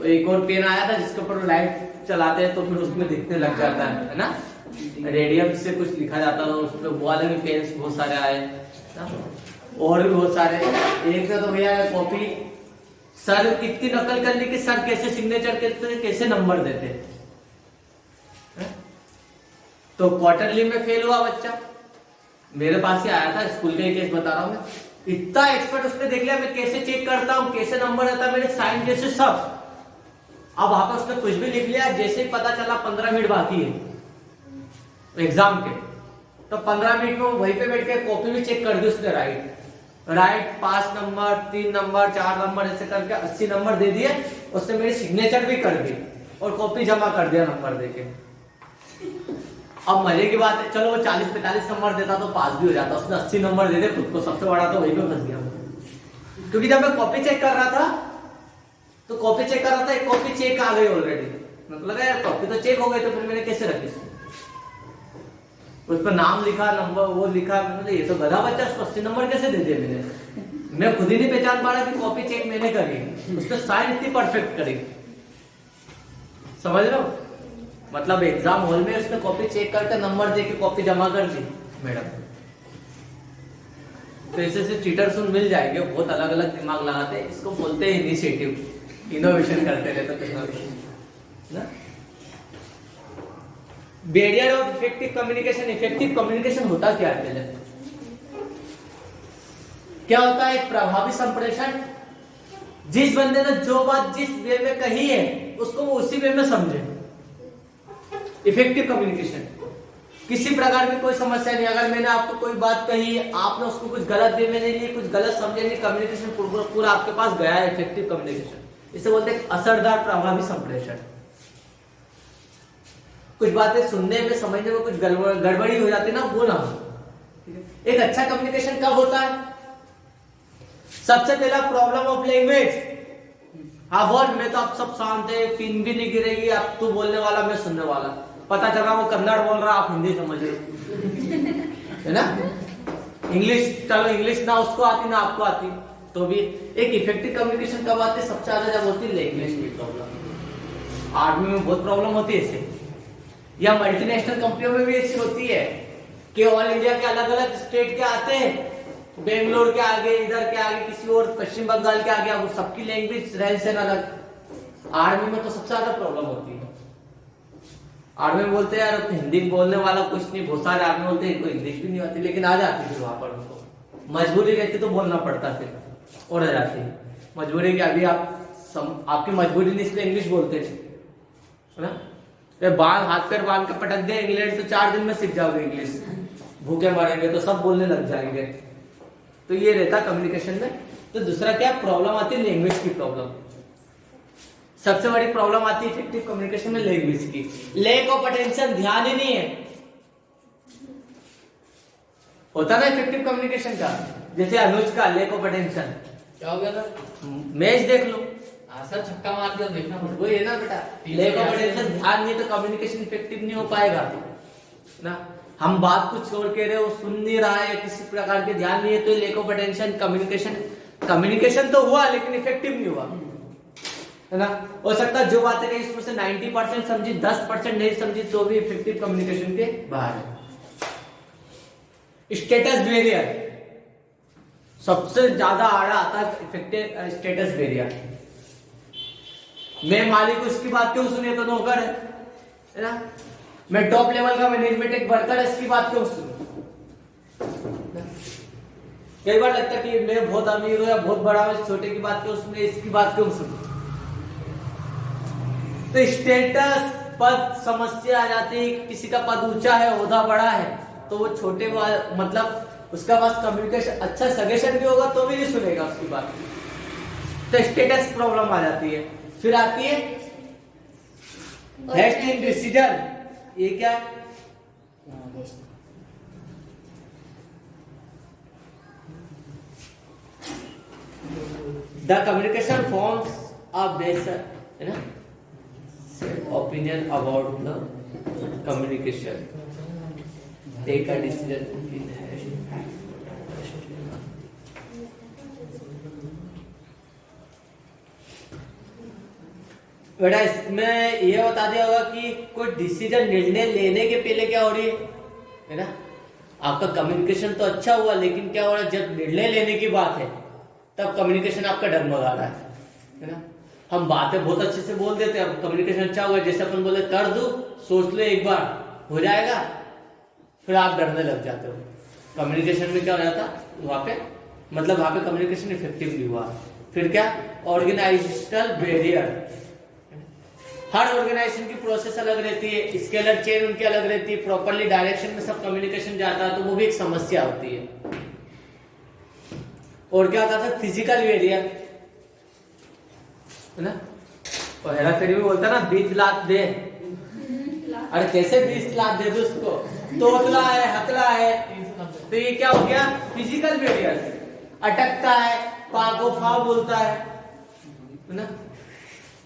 एक और पेन आया था जिसके ऊपर लाइट चलाते हैं तो फिर उसमें दिखने लग जाता है ना, रेडियम से कुछ लिखा जाता है उस पर, वो वाले भी पेन्स बहुत सारे आए ना? और भी बहुत सारे। एक तो भैया कॉपी, सर कितनी नकल कर ली कि सर कैसे सिग्नेचर करते, कैसे नंबर देते, तो क्वार्टरली में फेल हुआ बच्चा, मेरे पास ही आया था, स्कूल का ही केस बता रहा हूँ मैं, इतना एक्सपर्ट उसने देख लिया मैं कैसे चेक करता हूँ, कैसे नंबर आता है, मेरे साइन जैसे सब। अब वहां पर उसने कुछ भी लिख लिया, जैसे ही पता चला 15 मिनट बाकी है एग्जाम के, तो 15 मिनट में वहीं पे बैठ के कॉपी भी चेक कर दी उसने, राइट 5 नंबर 3 नंबर 4 नंबर ऐसे करके 80 नंबर दे दिए उसने, मेरी सिग्नेचर भी कर दी और कॉपी जमा कर दिया नंबर देके। अब मजे की बात है, चलो वो 40-45 नंबर देता तो पास भी हो जाता, उसने 80 नंबर दे दे खुद को, सबसे बड़ा तो वही पे फंस गया। क्योंकि जब मैं कॉपी चेक कर रहा था तो कॉपी चेक कर रहा था, एक कॉपी चेक आ गई ऑलरेडी, मतलब यार कॉपी तो चेक हो गई, तो फिर मैंने कैसे रखी उस पर नाम लिखा, नंबर वो लिखा, मैंने ये तो गधा बच्चा, उसको 80 नंबर कैसे दे दिए मैंने, मैं खुद ही नहीं पहचान पा रहा कि कॉपी चेक मैंने करी, उसने साइन इतनी परफेक्ट करी, समझ रहे हो। मतलब एग्जाम हॉल में उसने कॉपी चेक करके नंबर देके कॉपी जमा कर दी मैडम। तो ऐसे चीटर्स मिल जाएंगे, बहुत अलग अलग दिमाग लगाते हैं, इसको बोलते हैं इनिशिएटिव, इनोवेशन करते रहते कुछ ना कुछ ना। Barrier of effective communication. Effective communication होता क्या है पहले? क्या होता है? एक प्रभावी संप्रेषण। जिस बंदे ने जो बात जिस वे में कही है उसको वो उसी वे में समझे। Effective communication. किसी प्रकार की कोई समस्या नहीं, अगर मैंने आपको कोई बात कही, आपने उसको कुछ गलत वे में नहीं ली, कुछ गलत समझे नहीं, कम्युनिकेशन पूरा आपके पास गया है। इफेक्टिव कम्युनिकेशन इसे बोलते हैं असरदार प्रभावी संप्रेषण। कुछ बातें सुनने में समझने में कुछ गड़बड़ी हो जाती है ना, वो ना हो। एक अच्छा कम्युनिकेशन कब होता है? सबसे पहला प्रॉब्लम ऑफ लैंग्वेज। हाँ बोल, मैं तो आप सब शांत है, पिन भी नहीं गिरेगी, आप तू बोलने वाला मैं सुनने वाला। पता चल रहा वो कन्नड़ बोल रहा, आप हिंदी समझ रहे हो, है ना। इंग्लिश, चलो इंग्लिश ना उसको आती ना आपको आती, तो भी एक इफेक्टिव कम्युनिकेशन कब आती है? सबसे ज्यादा जब होती है लैंग्वेज की प्रॉब्लम। आर्मी में बहुत प्रॉब्लम होती है इससे, या मल्टीनेशनल कंपनियों में भी ऐसी होती है कि ऑल इंडिया के अलग अलग स्टेट के आते हैं, बेंगलोर के आगे, इधर के आगे, किसी और पश्चिम बंगाल के आगे, अब सबकी लैंग्वेज रहन सहन अलग। आर्मी में तो सबसे ज्यादा प्रॉब्लम होती है। आर्मी में बोलते हैं यार हिंदी बोलने वाला कुछ नहीं, बहुत सारे आर्मी बोलते हैं कोई इंग्लिश भी नहीं आती, लेकिन आ जाती फिर वहां पर उनको मजबूरी रहती तो बोलना पड़ता फिर, और आ जाती है मजबूरी की। अभी आपकी मजबूरी नहीं इसलिए इंग्लिश बोलते है ना। बाल हाथ पैर बांध के पटक दे इंग्लैंड तो 4 दिन में सीख जाओगे इंग्लिश, भूखे मरेंगे तो सब बोलने लग जाएंगे। तो ये रहता कम्युनिकेशन में। तो दूसरा क्या प्रॉब्लम आती है? लैंग्वेज की प्रॉब्लम। सबसे बड़ी प्रॉब्लम आती है इफेक्टिव कम्युनिकेशन में लैंग्वेज की। लैक ऑफ अटेंशन, ध्यान ही नहीं है। होता ना इफेक्टिव कम्युनिकेशन का, जैसे अनुज का लैक ऑफ अटेंशन। क्या हो गया था? मैच देख लो, सर छक्का मार दिया, देखना पड़ता वो है ना बेटा। लैक ऑफ अटेंशन, ध्यान नहीं तो कम्युनिकेशन इफेक्टिव नहीं हो पाएगा ना। हम बात कुछ छोड़ के रहे, वो सुन नहीं रहा है, किसी प्रकार के ध्यान नहीं है, तो लैक ऑफ अटेंशन। कम्युनिकेशन तो हुआ लेकिन इफेक्टिव नहीं हुआ, है ना। हो सकता है जो बातें कही उसमें से 90% समझी, 10% नहीं समझी, तो भी इफेक्टिव कम्युनिकेशन के बाहर है। स्टेटस बैरियर सबसे ज्यादा आड़ा आता है। Effective status barrier. मैं मालिक उसकी बात क्यों सुने, तो नौकर है ना। मैं टॉप लेवल का मैनेजमेंट एक वर्कर है, इसकी बात क्यों सुनूं? कई बार लगता है कि मैं बहुत अमीर हूं या बहुत बड़ा हूं, छोटे की बात क्यों सुने, इसकी बात क्यों सुनूं। तो स्टेटस पद समस्या आ जाती है। किसी का पद ऊंचा है, ओहदा बड़ा है, तो वो छोटे मतलब उसका पास कम्युनिकेशन अच्छा सजेशन भी होगा तो भी नहीं सुनेगा उसकी बात। तो स्टेटस प्रॉब्लम आ जाती है। फिर आती है हेस्ट इन डिसीजन। ये क्या? द कम्युनिकेशन फॉर्म्स अ बेसर, है ना, opinion about the communication. Take a decision in बेटा इसमें यह बता दिया होगा कि कोई डिसीजन, निर्णय लेने के पहले क्या हो रही है ना। आपका कम्युनिकेशन तो अच्छा हुआ, लेकिन क्या हो रहा है जब निर्णय लेने की बात है तब कम्युनिकेशन आपका डगमगा रहा है ना। हम बातें बहुत अच्छे से बोल देते हैं, अब कम्युनिकेशन अच्छा हुआ, जैसे अपन बोले कर दो, सोच लो एक बार, हो जाएगा, फिर आप डरने लग जाते हो। कम्युनिकेशन में क्या हो जाता वहां पे, मतलब वहां पे कम्युनिकेशन इफेक्टिव नहीं हुआ। फिर क्या? Organisational barrier. हर ऑर्गेनाइजेशन की प्रोसेस अलग रहती है, स्केलर चेन उनकी अलग रहती है, प्रॉपरली डायरेक्शन में सब कम्युनिकेशन जाता है, तो वो भी एक समस्या होती है। और क्या होता था? फिजिकल बैरियर, है ना। और हेरा फेरी भी बोलता ना 20 लाख दे, अरे कैसे 20 लाख दे दो उसको, तोतला है, हतला है। तो ये क्या हो गया? Physical barrier. अटकता है, पागो फाव बोलता है ना।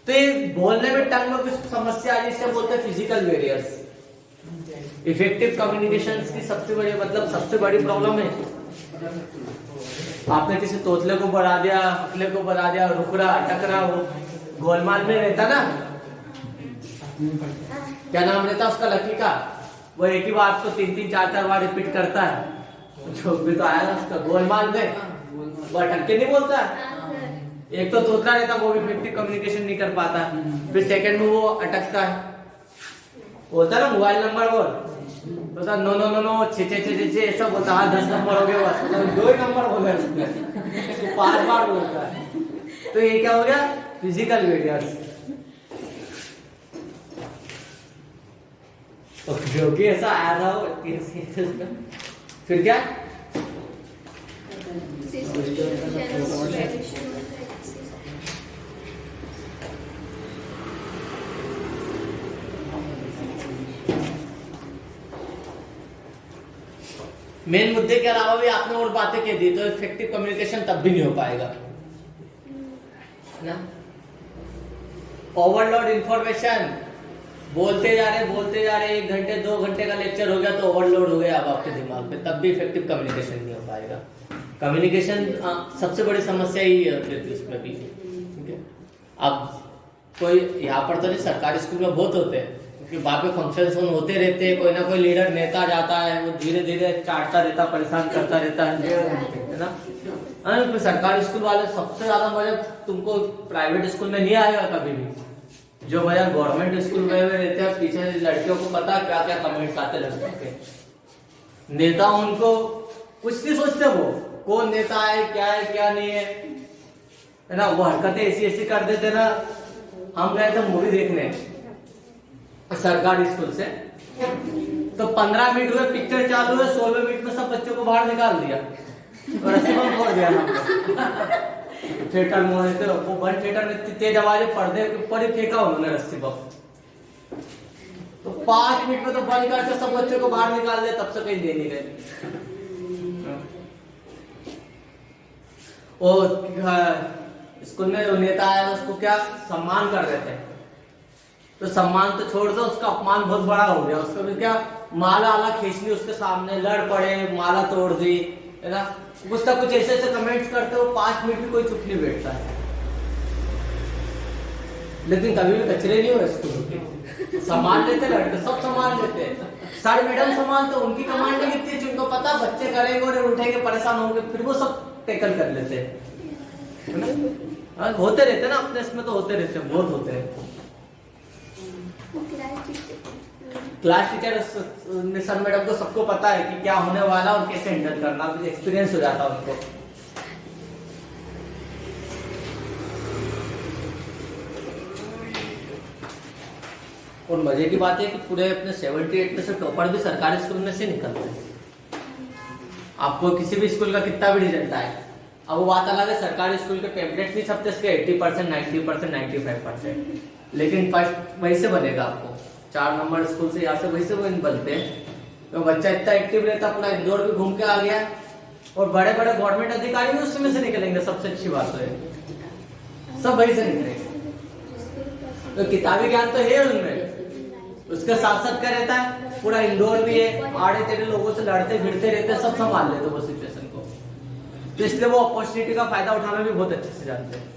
तो ये बोलने में टंग में कुछ समस्या है, जिससे बोलते हैं फिजिकल बैरियर्स। इफेक्टिव कम्युनिकेशन की सबसे बड़ी सबसे बड़ी प्रॉब्लम है, आपने किसी तोतले को बढ़ा दिया, हकले को बढ़ा दिया, रुक रहा, अटक रहा, वो गोलमाल में रहता ना। क्या नाम रहता उसका, लकी का। वो एक ही बात को 3-3, 4-4 बार रिपीट करता है, जो भी तो आया ना उसका गोलमाल में, वो अटक के नहीं बोलता एक तो तोतला रहता, वो भी इफेक्टिव कम्युनिकेशन नहीं कर पाता, फिर सेकंड में वो अटकता है, बोलता ना मोबाइल नंबर बोल, बोलता नो नो नो नो छे छे छे छे ऐसा बोलता, हाँ 10 नंबर हो गए बस, मतलब 2 ही नंबर बोले उसने, तो 5 बार बोलता है। तो ये क्या हो गया, फिजिकल बेरियर्स। ओके ऐसा आया था वो, फिर क्या, मेन मुद्दे के अलावा भी आपने और बातें कह दी, तो इफेक्टिव कम्युनिकेशन तब भी नहीं हो पाएगा ना। ओवरलोड इंफॉर्मेशन, बोलते जा रहे 1 घंटे 2 घंटे का लेक्चर हो गया तो ओवरलोड हो गया अब आपके दिमाग पे, तब भी इफेक्टिव कम्युनिकेशन नहीं हो पाएगा। कम्युनिकेशन सबसे बड़ी समस्या ही है उसमें भी, ठीक है। अब कोई यहाँ पर तो नहीं, सरकारी स्कूल में बहुत होते हैं, क्योंकि वहाँ पे फंक्शन होते रहते हैं, कोई ना कोई लीडर नेता जाता है, वो धीरे धीरे चाटता रहता, परेशान करता रहता है ना। तो सरकारी स्कूल वाले सबसे ज्यादा मजा तुमको प्राइवेट स्कूल में नहीं आएगा कभी भी। जो भैया गवर्नमेंट स्कूल में रहते हैं, पीछे लड़कियों को पता क्या क्या कमेंट्स आते लड़कों के, नेता उनको कुछ नहीं सोचते, वो कौन नेता है क्या नहीं है ना। वो हरकतें ऐसी कर देते ना। हम गए थे मूवी देखने सरकारी स्कूल से, तो 15 मिनट हुए, पिक्चर चालू है, 16वें मिनट में सब बच्चों को बाहर निकाल दिया और रस्सी बम फोड़ दिया थिएटर में। वो बंद थिएटर में इतनी तेज आवाज है, पर्दे के ऊपर ही फेंका उन्होंने रस्सी बम। तो 5 मिनट में तो बंद करके सब बच्चों को बाहर निकाल दिया, तब से कहीं दे नहीं रहे। और स्कूल में जो नेता है उसको क्या सम्मान कर देते हैं, तो सम्मान तो छोड़ दो, उसका अपमान बहुत बड़ा हो गया। उसको भी क्या माला आला खींच ली उसके सामने, लड़ पड़े, माला तोड़ दी, है ना। कुछ ना कुछ ऐसे कमेंट्स करते हो, 5 मिनट भी कोई चुप नहीं बैठता है। लेकिन कभी भी कचरे नहीं हो स्कूल के, संभाल लेते लड़के, सब संभाल लेते हैं। सारे मैडम संभालते, उनकी कमांडिंग इतनी अच्छी, उनको पता बच्चे करेंगे और उठेंगे परेशान होंगे, फिर वो सब टैकल कर लेते हैं। होते रहते ना अपने इसमें, तो होते रहते हैं, बहुत होते हैं। क्लास टीचर सर मैडम को सबको पता है कि क्या होने वाला और कैसे हैंडल करना, एक्सपीरियंस हो जाता है उनको। और मजे की बात है कि पूरे अपने 78 में से टॉपर भी सरकारी स्कूल में से निकलते हैं। आपको किसी भी स्कूल का कितना भी रिजल्ट आए, अब वो बात अलग है, सरकारी स्कूल के टेम्पलेट नहीं छपते इसके 80%, 90%, 95%, लेकिन फर्स्ट वही से बनेगा आपको। 4 नंबर स्कूल से यहाँ से वही से बनते हैं। तो बच्चा इतना एक्टिव रहता, अपना इंदौर भी घूम के आ गया, और बड़े बड़े गवर्नमेंट अधिकारी भी उसमें से निकलेंगे। सबसे अच्छी बात तो है सब वही से निकलेंगे। तो किताबी ज्ञान तो है उनमें, उसके साथ साथ क्या रहता है, पूरा इंदौर भी है, आड़े तेरे लोगों से लड़ते भिड़ते रहते, सब संभाल लेते वो सिचुएशन को। तो इसलिए वो अपॉर्चुनिटी का फायदा उठाना भी बहुत अच्छे से जानते हैं।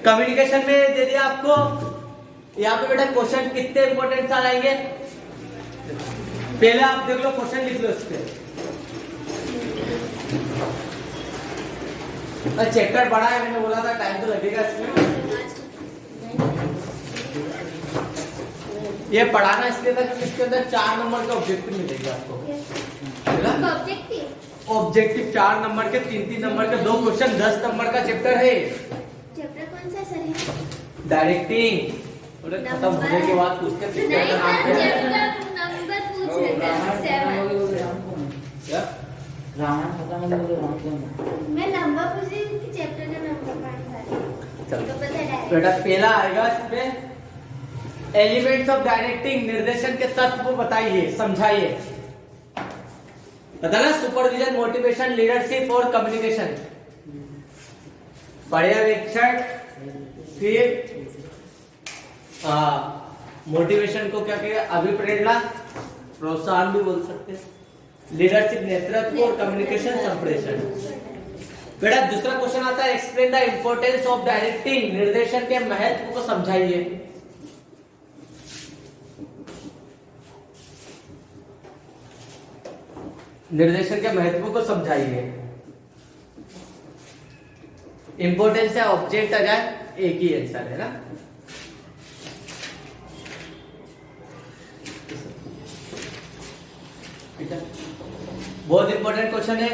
कम्युनिकेशन में दे दिया आपको, यहाँ पे बेटा क्वेश्चन कितने इंपॉर्टेंट आ जाएंगे, पहले आप देख लो, क्वेश्चन लिख लो इसके। चैप्टर बड़ा है, मैंने बोला था टाइम तो लगेगा इसमें। ये पढ़ाना इसलिए था कि इसके अंदर 4 नंबर का ऑब्जेक्टिव मिलेगा आपको। ऑब्जेक्टिव 4 नंबर के, 3-3 नंबर के 2 क्वेश्चन, 10 नंबर का चैप्टर है। चैप्टर कौन सा सर है? डायरेक्टिंग। खत्म होने के बाद पूछते नहीं सर, चैप्टर नंबर पूछ रहे थे 7। क्या रामायण खत्म हो गया, मैं नंबर पूछ रही थी कि चैप्टर का नंबर कौन सा है, तो पता है। बेटा पहला आएगा इसमें एलिमेंट्स ऑफ डायरेक्टिंग, निर्देशन के तत्व बताइए, समझाइए। पता ना, सुपरविजन, मोटिवेशन, लीडरशिप और कम्युनिकेशन। पर्यवेक्षण, फिर मोटिवेशन को क्या कहेगा, अभिप्रेरणा, प्रोत्साहन भी बोल सकते हैं, लीडरशिप नेतृत्व और कम्युनिकेशन संप्रेषण। बेटा दूसरा क्वेश्चन आता है, explain the importance of directing, निर्देशन के महत्व को समझाइए। निर्देशन के महत्व को समझाइए। इंपॉर्टेंस है ऑब्जेक्ट आ जाए एक ही आंसर है ना। ठीक है, बहुत इंपॉर्टेंट क्वेश्चन है।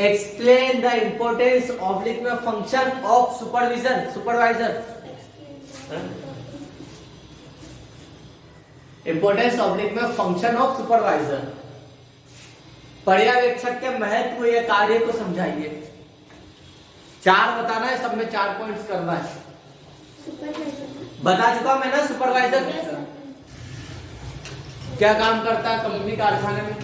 एक्सप्लेन द इंपॉर्टेंस ऑब्लिक में function of supervision supervisor. Importance oblique में फंक्शन ऑफ सुपरवाइजर, पर्यवेक्षक के महत्व या कार्य को समझाइए। 4 बताना है, सब में 4 पॉइंट्स करना है। बता चुका मैं ना सुपरवाइजर क्या काम करता है कंपनी कारखाने में।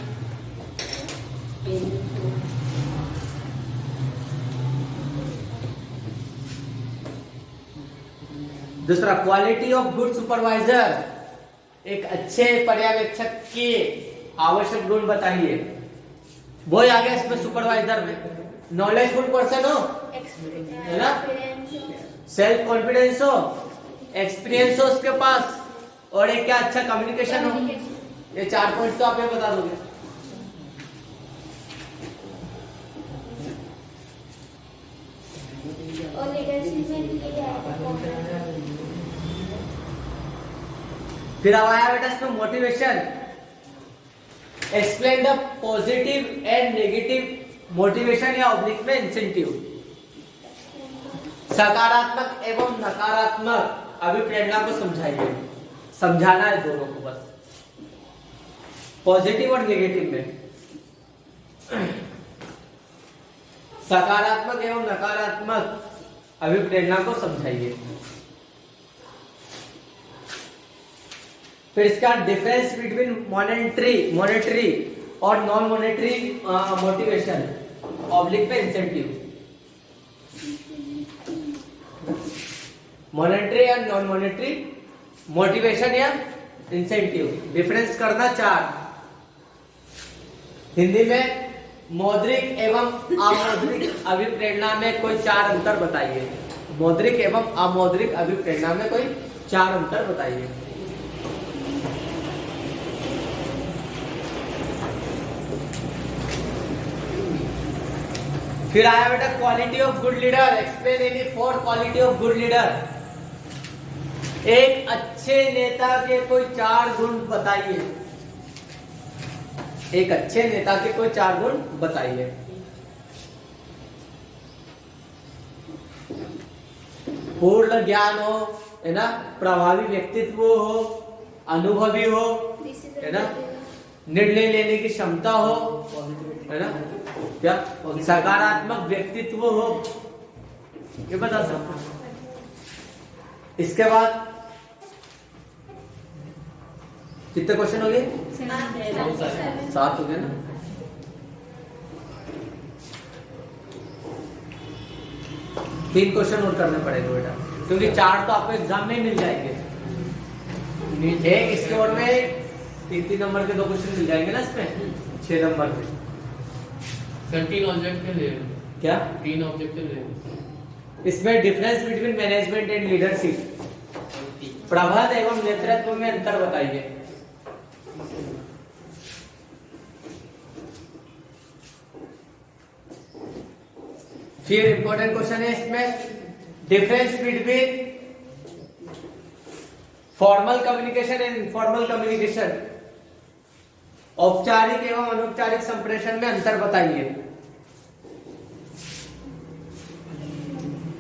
दूसरा, क्वालिटी ऑफ गुड सुपरवाइजर, एक अच्छे पर्यवेक्षक के आवश्यक गुण बताइए। वो आ गया इसमें सुपरवाइजर में। नॉलेजफुल पर्सन हो, है ना, सेल्फ कॉन्फिडेंस हो, एक्सपीरियंस हो उसके पास, और एक क्या अच्छा कम्युनिकेशन हो। ये 4 पॉइंट्स तो आप ये बता दोगे। और लीडरशिप में भी फिर अब आया बेटा इसमें motivation. Explain the positive and negative motivation या ऑब्लिक में इंसेंटिव। सकारात्मक एवं नकारात्मक अभिप्रेरणा को समझाइए। समझाना है दोनों को बस, पॉजिटिव और नेगेटिव में। सकारात्मक एवं नकारात्मक अभिप्रेरणा को समझाइए। फिर इसका डिफरेंस बिटवीन मॉनेटरी और नॉन मॉनेटरी मोटिवेशन ऑब्लिक में इंसेंटिव। मॉनेटरी या नॉन मॉनेटरी मोटिवेशन या इंसेंटिव, डिफरेंस करना 4। हिंदी में मौद्रिक एवं अमौद्रिक अभिप्रेरणा में कोई 4 अंतर बताइए। मौद्रिक एवं अमौद्रिक अभिप्रेरणा में कोई 4 अंतर बताइए। फिर आया बेटा quality of good leader. Explain any 4 quality of good leader. एक अच्छे नेता के कोई 4 गुण बताइए। एक अच्छे नेता के कोई 4 गुण बताइए। पूर्ण ज्ञान हो, है ना, प्रभावी व्यक्तित्व हो, अनुभवी हो, है ना, निर्णय लेने की क्षमता हो, है ना, क्या सकारात्मक व्यक्तित्व हो, ये बता सकते। इसके बाद कितने क्वेश्चन हो गए? 7 हो गए ना। तीन क्वेश्चन नोट करने पड़ेंगे बेटा, क्योंकि 4 तो आपको एग्जाम में ही मिल जाएंगे। एक इसके और में 3 नंबर के 2 क्वेश्चन मिल जाएंगे ना इसमें, 6 नंबर के। सर 3 ऑब्जेक्टिव ले क्या? 3 ऑब्जेक्टिव ले। इसमें difference between management and leadership, प्रबंधन एवं नेतृत्व में अंतर बताइए। फिर इंपॉर्टेंट क्वेश्चन है इसमें, difference between formal communication and informal communication, औपचारिक एवं अनौपचारिक संप्रेषण में अंतर बताइए।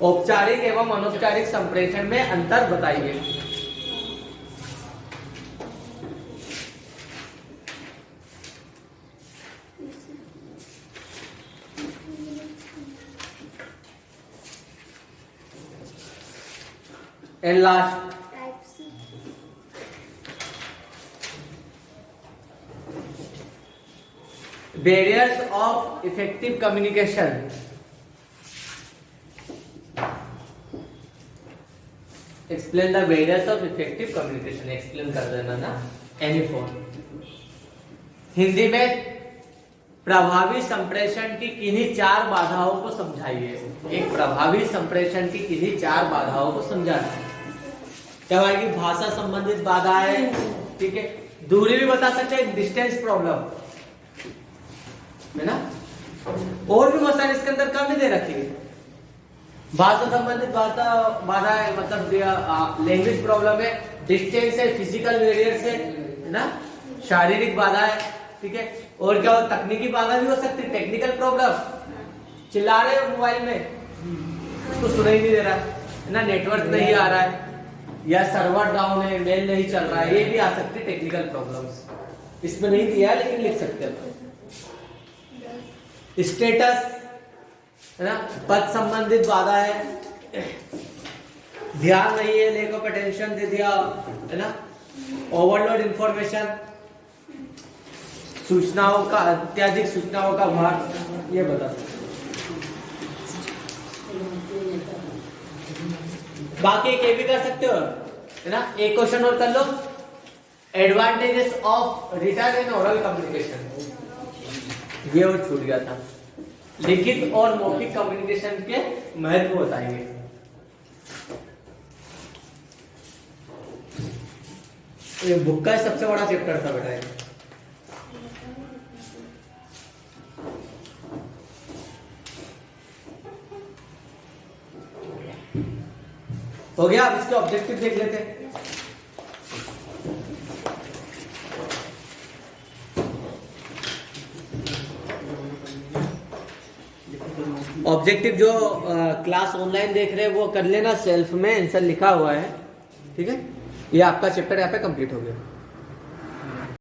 औपचारिक एवं अनौपचारिक संप्रेषण में अंतर बताइए। And last, barriers of effective communication. Explain the barriers of effective communication. Explain कर देना ना, एनी 4। हिंदी में प्रभावी संप्रेषण की किन्हीं 4 बाधाओं को समझाइए। एक प्रभावी संप्रेषण की किन्हीं 4 बाधाओं को समझाना। क्या भाई की भाषा संबंधित बाधा है, ठीक है, दूरी भी बता सकते हैं, डिस्टेंस प्रॉब्लम, है ना, और भी बहुत सारे इसके अंदर कम दे रखी है, भाषा संबंधित बाधा है, मतलब लैंग्वेज प्रॉब्लम है, डिस्टेंस है, फिजिकल बैरियर्स है ना, शारीरिक बाधा है, ठीक है। और क्या हो, तकनीकी बाधा भी हो सकती है, टेक्निकल प्रॉब्लम, चिल्ला रहे हो मोबाइल में उसको सुनाई नहीं दे रहा है ना, नेटवर्क नहीं आ रहा है, या सर्वर डाउन है, मेल नहीं चल रहा है, ये भी आ सकती है टेक्निकल प्रॉब्लम्स। इसमें नहीं दिया है लेकिन लिख सकते हैं। स्टेटस है ना, पद संबंधित बाधा है, ध्यान नहीं है, लेक ऑफ अटेंशन दे दिया है ना, ओवरलोड इंफॉर्मेशन, सूचनाओं का अत्यधिक सूचनाओं का भार, ये बता। बाकी ये भी कर सकते हो है ना। एक क्वेश्चन और कर लो, advantages of written and oral communication, ये और छूट गया था। लिखित और मौखिक कम्युनिकेशन के महत्व बताएंगे। ये बुक का सबसे बड़ा चैप्टर था बेटा। हो गया, अब इसके ऑब्जेक्टिव देख लेते हैं। ऑब्जेक्टिव जो क्लास ऑनलाइन देख रहे हैं वो कर लेना, सेल्फ में आंसर लिखा हुआ है, ठीक है। ये आपका चैप्टर यहाँ पे कंप्लीट हो गया।